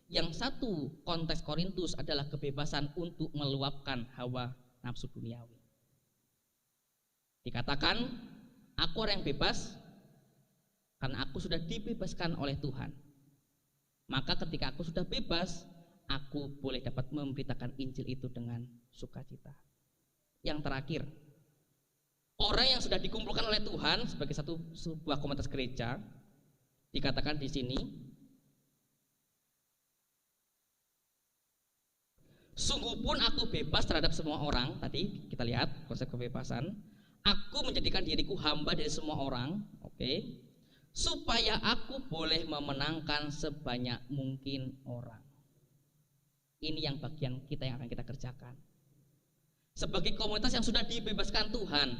Yang satu konteks Korintus adalah kebebasan untuk meluapkan hawa nafsu duniawi. Dikatakan, aku orang yang bebas karena aku sudah dibebaskan oleh Tuhan. Maka ketika aku sudah bebas, aku boleh dapat memberitakan Injil itu dengan sukacita. Yang terakhir, orang yang sudah dikumpulkan oleh Tuhan sebagai sebuah komunitas gereja, dikatakan di sini, sungguh pun aku bebas terhadap semua orang. Tadi kita lihat konsep kebebasan. Aku menjadikan diriku hamba dari semua orang, supaya aku boleh memenangkan sebanyak mungkin orang. Ini yang bagian kita yang akan kita kerjakan. Sebagai komunitas yang sudah dibebaskan Tuhan,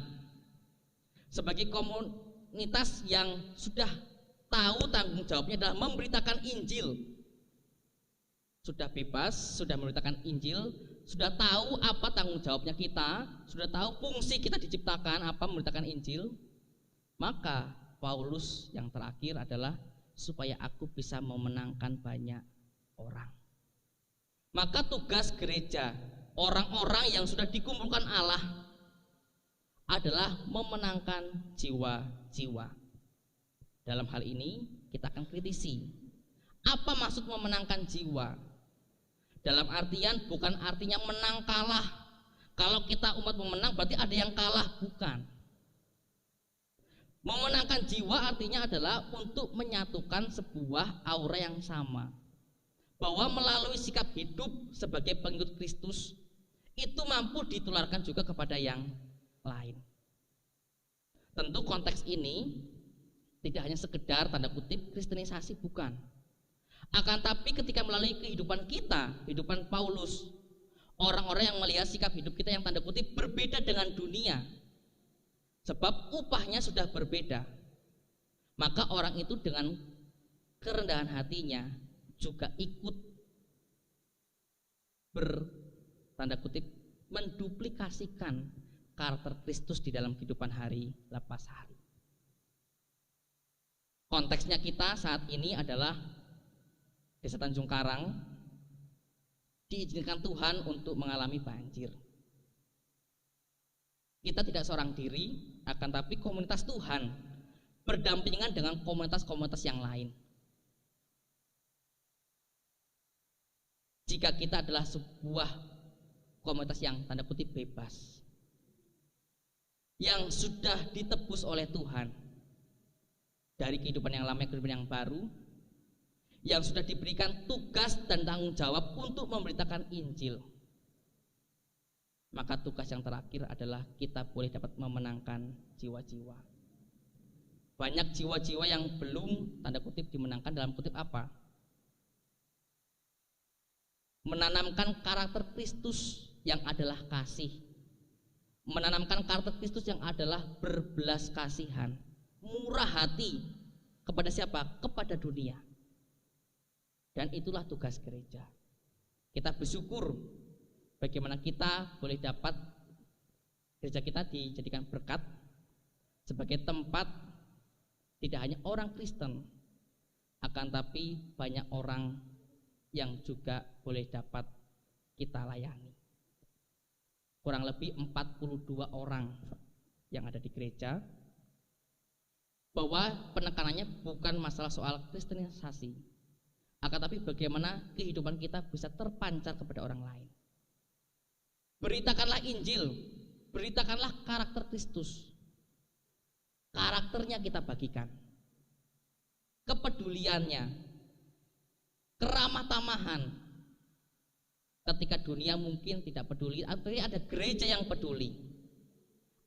sebagai komunitas yang sudah tahu tanggung jawabnya adalah memberitakan Injil, sudah bebas, sudah memberitakan Injil, sudah tahu apa tanggung jawabnya kita, sudah tahu fungsi kita diciptakan apa memberitakan Injil, maka Paulus yang terakhir adalah supaya aku bisa memenangkan banyak orang. Maka tugas gereja, orang-orang yang sudah dikumpulkan Allah adalah memenangkan jiwa-jiwa. Dalam hal ini kita akan kritisi, apa maksud memenangkan jiwa? Dalam artian bukan artinya menang kalah. Kalau kita umat memenang berarti ada yang kalah, bukan. Memenangkan jiwa artinya adalah untuk menyatukan sebuah aura yang sama, bahwa melalui sikap hidup sebagai pengikut Kristus itu mampu ditularkan juga kepada yang lain. Tentu konteks ini tidak hanya sekedar tanda kutip kristenisasi, bukan. Akan tapi ketika melalui kehidupan kita, kehidupan Paulus, orang-orang yang melihat sikap hidup kita yang tanda kutip berbeda dengan dunia, sebab upahnya sudah berbeda, maka orang itu dengan kerendahan hatinya juga ikut bertanda kutip menduplikasikan karakter Kristus di dalam kehidupan hari lepas hari. Konteksnya kita saat ini adalah Desa Tanjung Karang diizinkan Tuhan untuk mengalami banjir. Kita tidak seorang diri, akan tapi komunitas Tuhan berdampingan dengan komunitas-komunitas yang lain. Jika kita adalah sebuah komunitas yang tanda kutip bebas, yang sudah ditebus oleh Tuhan dari kehidupan yang lama ke kehidupan yang baru, yang sudah diberikan tugas dan tanggung jawab untuk memberitakan Injil, maka tugas yang terakhir adalah kita boleh dapat memenangkan jiwa-jiwa. Banyak jiwa-jiwa yang belum tanda kutip dimenangkan dalam kutip apa? Menanamkan karakter Kristus yang adalah kasih, menanamkan karakter Kristus yang adalah berbelas kasihan, murah hati kepada siapa? Kepada dunia. Dan itulah tugas gereja. Kita bersyukur bagaimana kita boleh dapat gereja kita dijadikan berkat sebagai tempat tidak hanya orang Kristen, akan tapi banyak orang yang juga boleh dapat kita layani. Kurang lebih 42 orang yang ada di gereja, bahwa penekanannya bukan masalah soal kristenisasi, akan tapi bagaimana kehidupan kita bisa terpancar kepada orang lain. Beritakanlah Injil, beritakanlah karakter Kristus. Karakternya kita bagikan, kepeduliannya, keramah tamahan. Ketika dunia mungkin tidak peduli, artinya ada gereja yang peduli,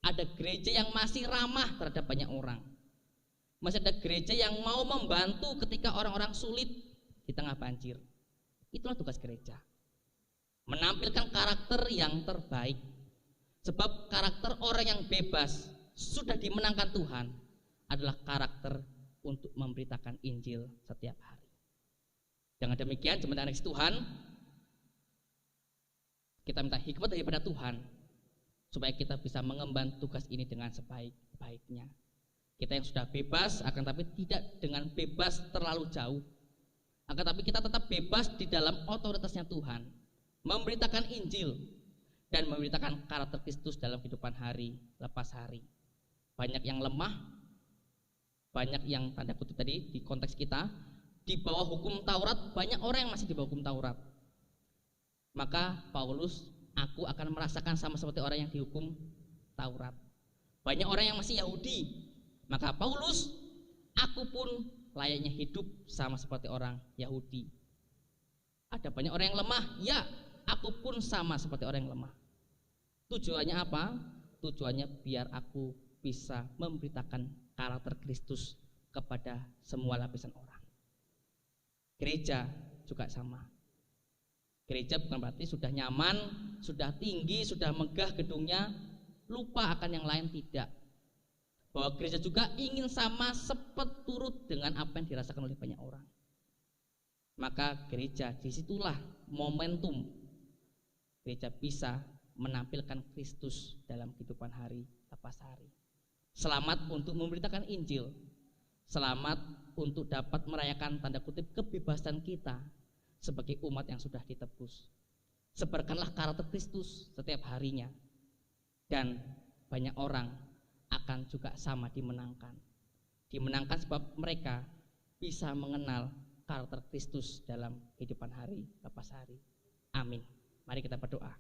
ada gereja yang masih ramah terhadap banyak orang, masih ada gereja yang mau membantu ketika orang-orang sulit di tengah banjir. Itulah tugas gereja, menampilkan karakter yang terbaik. Sebab karakter orang yang bebas sudah dimenangkan Tuhan adalah karakter untuk memberitakan Injil setiap hari. Dengan demikian jemaat anak Tuhan, kita minta hikmat daripada Tuhan supaya kita bisa mengemban tugas ini dengan sebaik-baiknya. Kita yang sudah bebas, akan tapi tidak dengan bebas terlalu jauh, akan tapi kita tetap bebas di dalam otoritasnya Tuhan, memberitakan Injil dan memberitakan karakter Kristus dalam kehidupan hari lepas hari. Banyak yang lemah, banyak yang tanda kutip tadi di konteks kita di bawah hukum Taurat, banyak orang yang masih di bawah hukum Taurat. Maka Paulus, aku akan merasakan sama seperti orang yang dihukum Taurat. Banyak orang yang masih Yahudi, maka Paulus, aku pun layaknya hidup sama seperti orang Yahudi. Ada banyak orang yang lemah, ya, aku pun sama seperti orang yang lemah. Tujuannya apa? Tujuannya biar aku bisa memberitakan karakter Kristus kepada semua lapisan orang. Gereja juga sama. Gereja bukan berarti sudah nyaman, sudah tinggi, sudah megah gedungnya, lupa akan yang lain, tidak. Bahwa gereja juga ingin sama sepeturut dengan apa yang dirasakan oleh banyak orang. Maka gereja, disitulah momentum gereja bisa menampilkan Kristus dalam kehidupan hari lepas hari. Selamat untuk memberitakan Injil, selamat untuk dapat merayakan tanda kutip kebebasan kita sebagai umat yang sudah ditebus. Sebarkanlah karakter Kristus setiap harinya, dan banyak orang akan juga sama dimenangkan. Dimenangkan sebab mereka bisa mengenal karakter Kristus dalam kehidupan hari lepas hari. Amin. Mari kita berdoa.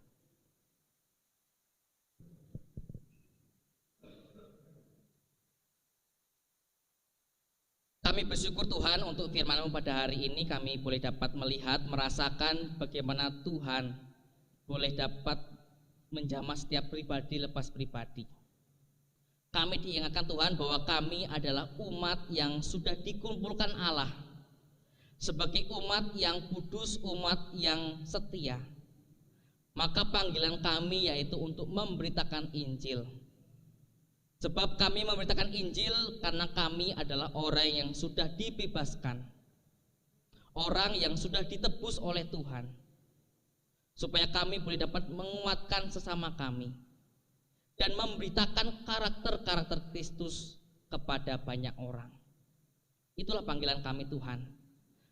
Kami bersyukur Tuhan untuk firman-Mu pada hari ini. Kami boleh dapat melihat, merasakan bagaimana Tuhan boleh dapat menjamah setiap pribadi lepas pribadi. Kami diingatkan Tuhan bahwa kami adalah umat yang sudah dikumpulkan Allah sebagai umat yang kudus, umat yang setia. Maka panggilan kami yaitu untuk memberitakan Injil. Sebab kami memberitakan Injil karena kami adalah orang yang sudah dibebaskan, orang yang sudah ditebus oleh Tuhan, supaya kami boleh dapat menguatkan sesama kami dan memberitakan karakter-karakter Kristus kepada banyak orang. Itulah panggilan kami Tuhan.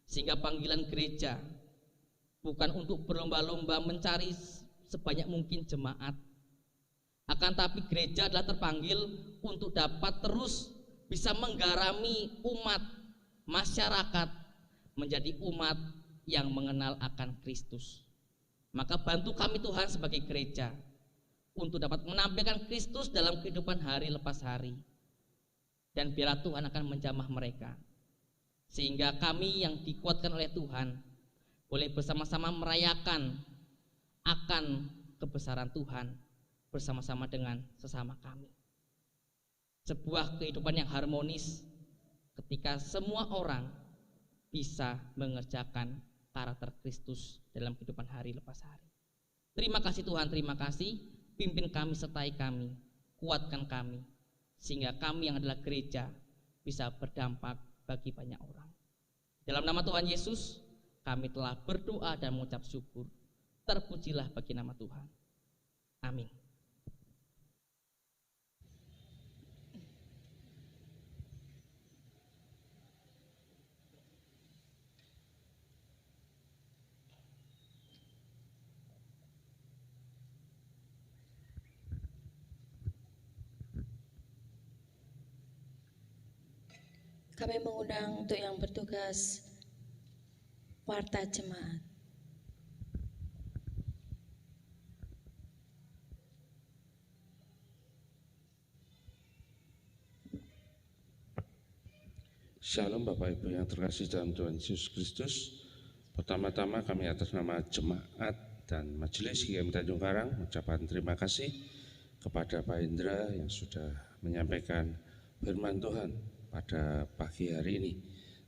Sehingga panggilan gereja bukan untuk berlomba-lomba mencari sebanyak mungkin jemaat, akan tapi gereja adalah terpanggil untuk dapat terus bisa menggarami umat, masyarakat menjadi umat yang mengenal akan Kristus. Maka bantu kami Tuhan sebagai gereja untuk dapat menampilkan Kristus dalam kehidupan hari lepas hari. Dan biarlah Tuhan akan menjamah mereka, sehingga kami yang dikuatkan oleh Tuhan boleh bersama-sama merayakan akan kebesaran Tuhan bersama-sama dengan sesama kami. Sebuah kehidupan yang harmonis ketika semua orang bisa mengerjakan karakter Kristus dalam kehidupan hari lepas hari. Terima kasih Tuhan, terima kasih. Pimpin kami, sertai kami, kuatkan kami, sehingga kami yang adalah gereja bisa berdampak bagi banyak orang. Dalam nama Tuhan Yesus kami telah berdoa dan mengucap syukur. Terpujilah bagi nama Tuhan. Amin. Kami mengundang untuk yang bertugas warta jemaat. Shalom Bapak Ibu yang terkasih dalam Tuhan Yesus Kristus. Pertama-tama kami atas nama jemaat dan majelis GKM Tanjung Karang mengucapkan terima kasih kepada Pak Indra yang sudah menyampaikan firman Tuhan pada pagi hari ini.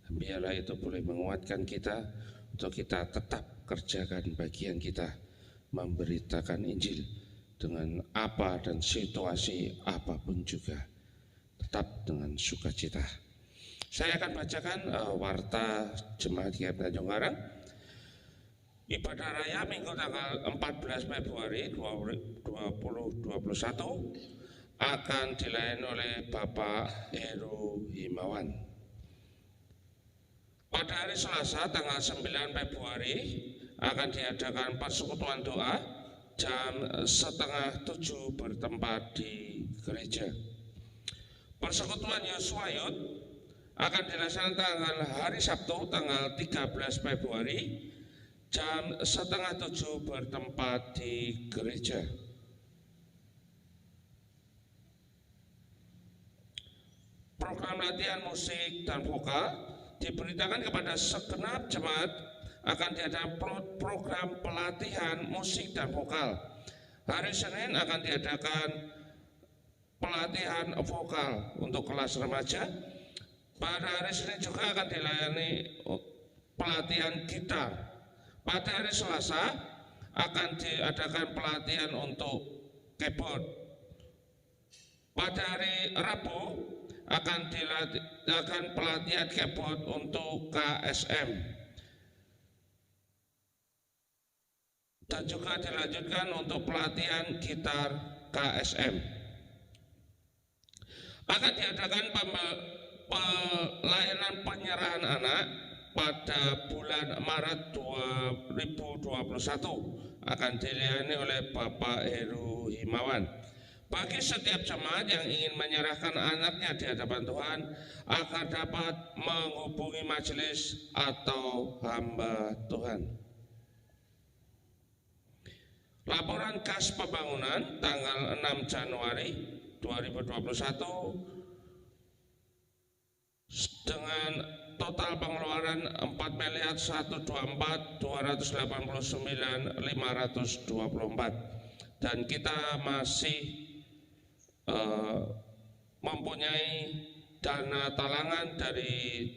Dan biarlah itu boleh menguatkan kita untuk kita tetap kerjakan bagian kita, memberitakan Injil dengan apa dan situasi apapun juga, tetap dengan sukacita. Saya akan bacakan warta jemaat GKM Tanjung Karang. Ibadah raya Minggu tanggal 14 Februari 2021 akan dilayani oleh Bapak Heru Himawan. Pada hari Selasa tanggal 9 Februari akan diadakan persekutuan doa jam 6:30 bertempat di gereja. Persekutuan Yosua Yud akan dilaksanakan tanggal hari Sabtu tanggal 13 Februari jam 6:30 bertempat di gereja. Program latihan musik dan vokal diberitakan kepada segenap jemaat akan diadakan program pelatihan musik dan vokal. Hari Senin akan diadakan pelatihan vokal untuk kelas remaja. Pada hari Senin juga akan dilayani pelatihan gitar. Pada hari Selasa akan diadakan pelatihan untuk keyboard. Pada hari Rabu akan diadakan pelatihan keyboard untuk KSM. Dan juga dilanjutkan untuk pelatihan gitar KSM. Akan diadakan pelayanan penyerahan anak pada bulan Maret 2021 akan dilayani oleh Bapak Heru Himawan. Bagi setiap jemaat yang ingin menyerahkan anaknya di hadapan Tuhan akan dapat menghubungi majelis atau hamba Tuhan. Laporan kas pembangunan tanggal 6 Januari 2021 dengan total pengeluaran 4.124.289.524 dan kita masih mempunyai dana talangan dari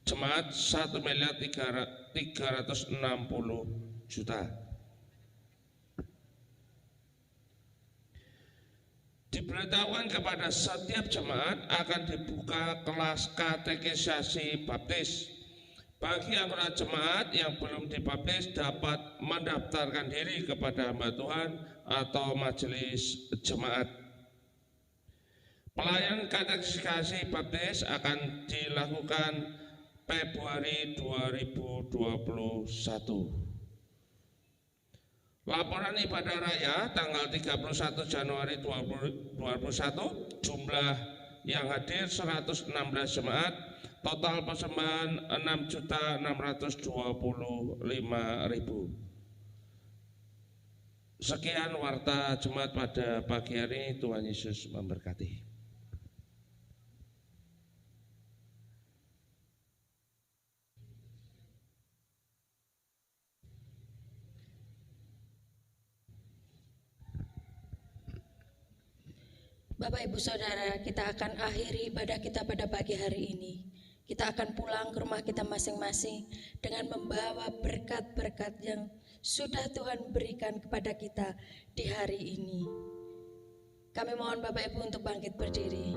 jemaat 1.360.000.000. Diberitahukan kepada setiap jemaat akan dibuka kelas katekisasi baptis. Bagi anggota jemaat yang belum dibaptis dapat mendaftarkan diri kepada hamba Tuhan atau majelis jemaat. Pelayanan katekisasi baptis akan dilakukan Februari 2021. Laporan ibadah raya tanggal 31 Januari 2021 jumlah yang hadir 116 jemaat, total persembahan 6.625.000. Sekian warta jemaat pada pagi hari ini. Tuhan Yesus memberkati. Bapak Ibu Saudara, kita akan akhiri ibadah kita pada pagi hari ini. Kita akan pulang ke rumah kita masing-masing dengan membawa berkat-berkat yang sudah Tuhan berikan kepada kita di hari ini. Kami mohon Bapak Ibu untuk bangkit berdiri.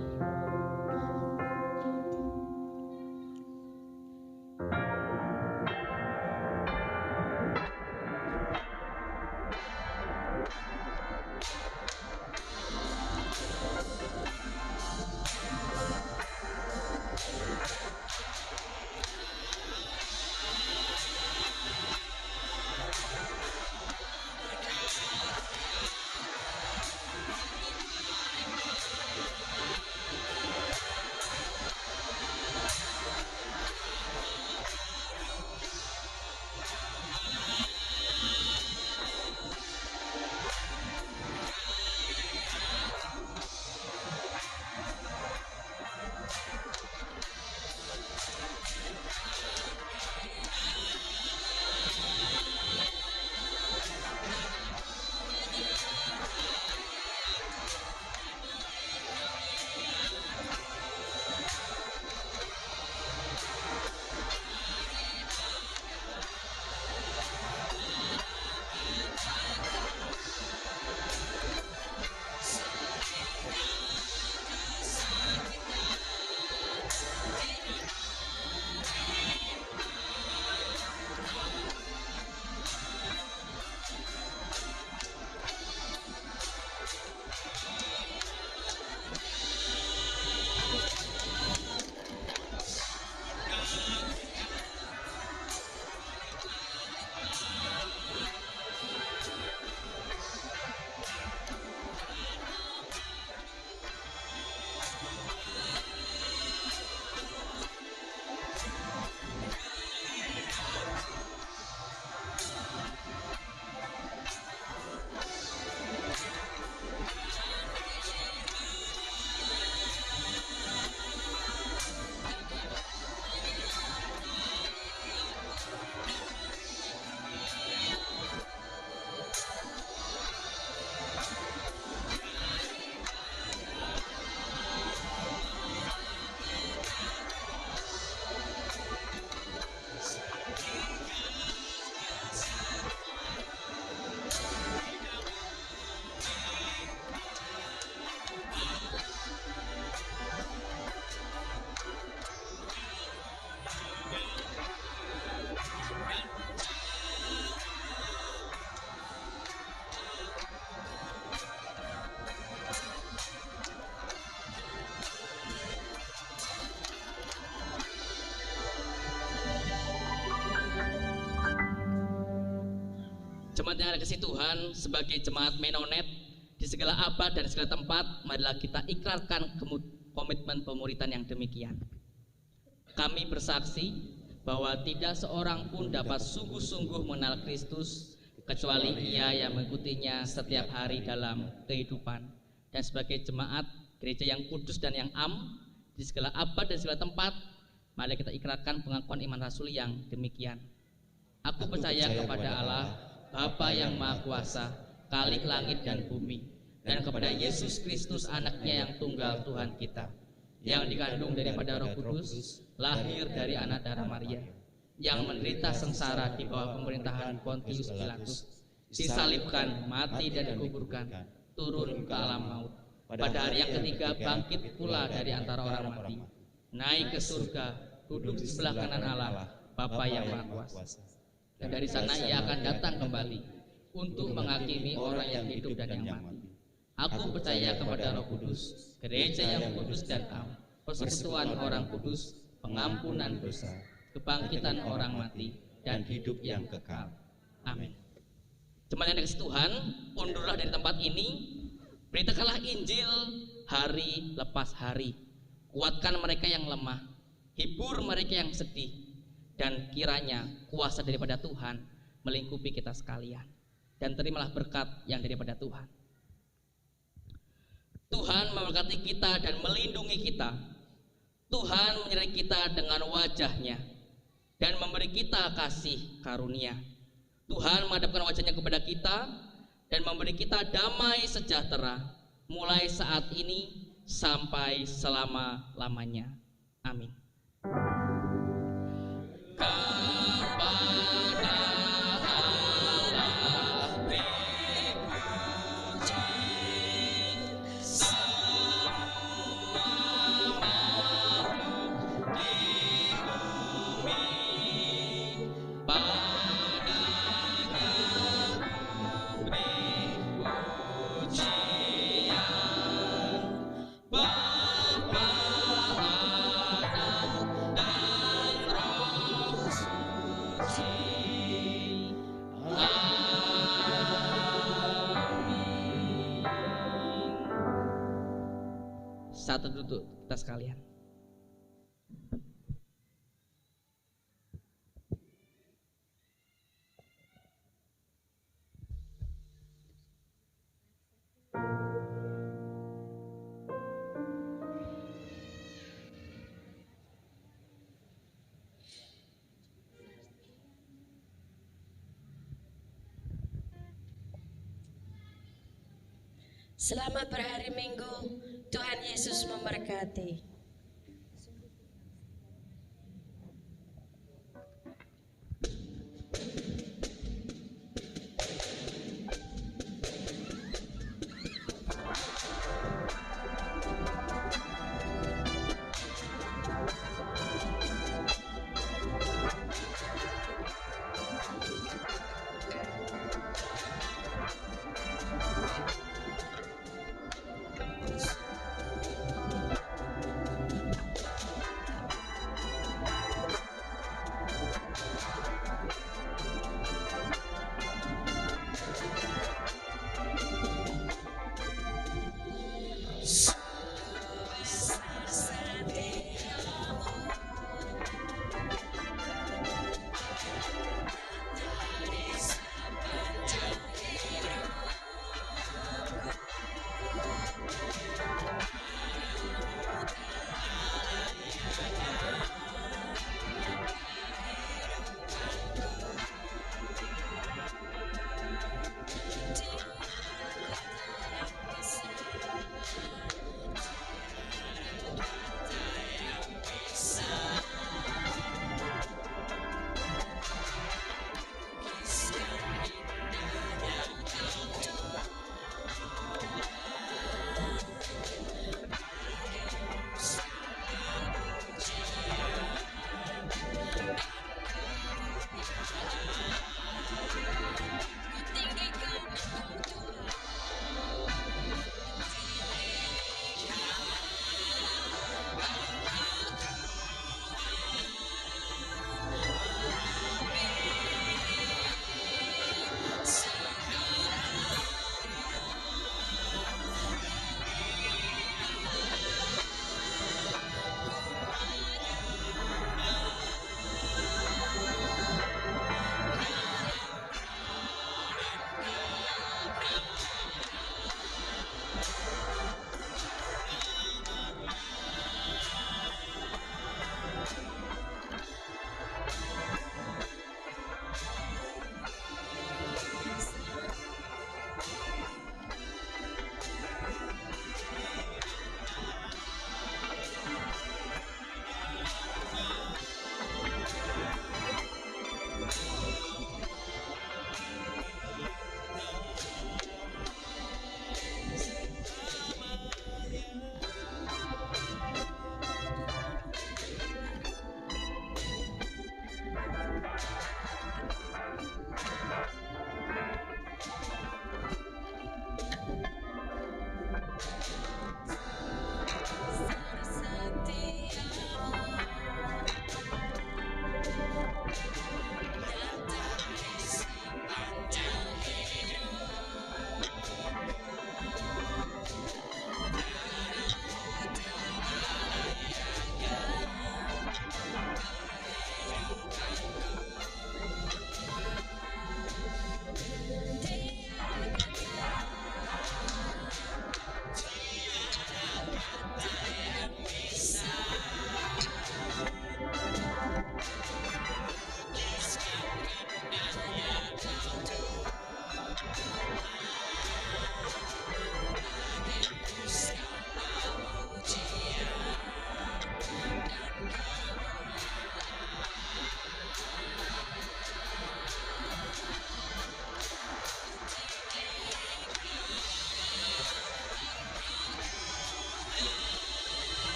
Jemaat yang ada kasih Tuhan, sebagai jemaat Menonet di segala abad dan segala tempat, marilah kita ikrarkan komitmen pemuritan yang demikian. Kami bersaksi bahwa tidak seorang pun dapat sungguh-sungguh mengenal Kristus kecuali ia yang mengikutinya setiap hari dalam kehidupan. Dan sebagai jemaat gereja yang kudus dan yang di segala abad dan segala tempat, mari kita ikrarkan pengakuan iman rasuli yang demikian. Aku percaya kepada Allah, Bapa yang Maha Kuasa, Khalik langit dan bumi, dan kepada Yesus Kristus anaknya yang tunggal Tuhan kita, yang dikandung daripada Roh Kudus, lahir dari anak darah Maria, yang menderita sengsara di bawah pemerintahan Pontius Pilatus, disalibkan, mati dan dikuburkan, turun ke alam maut. Pada hari yang ketiga bangkit pula dari antara orang mati, naik ke surga, duduk di sebelah kanan Allah, Bapa yang Maha Kuasa. Dan dari sana ia akan datang kembali untuk menghakimi orang yang hidup dan yang mati. Aku percaya kepada Roh Kudus, gereja yang kudus dan persekutuan orang kudus, pengampunan dosa, kebangkitan orang mati, dan hidup yang kekal. Amin. Jemaat yang dikasihi Tuhan, undurlah dari tempat ini, beritakanlah Injil hari lepas hari, kuatkan mereka yang lemah, hibur mereka yang sedih, dan kiranya kuasa daripada Tuhan melingkupi kita sekalian, dan terimalah berkat yang daripada Tuhan. Tuhan memberkati kita dan melindungi kita. Tuhan menyertai kita dengan wajah-Nya dan memberi kita kasih karunia. Tuhan menghadapkan wajah-Nya kepada kita dan memberi kita damai sejahtera mulai saat ini sampai selama-lamanya. Amin. Satu duduk kita sekalian. Selamat berhari Minggu, Tuhan Yesus memberkati.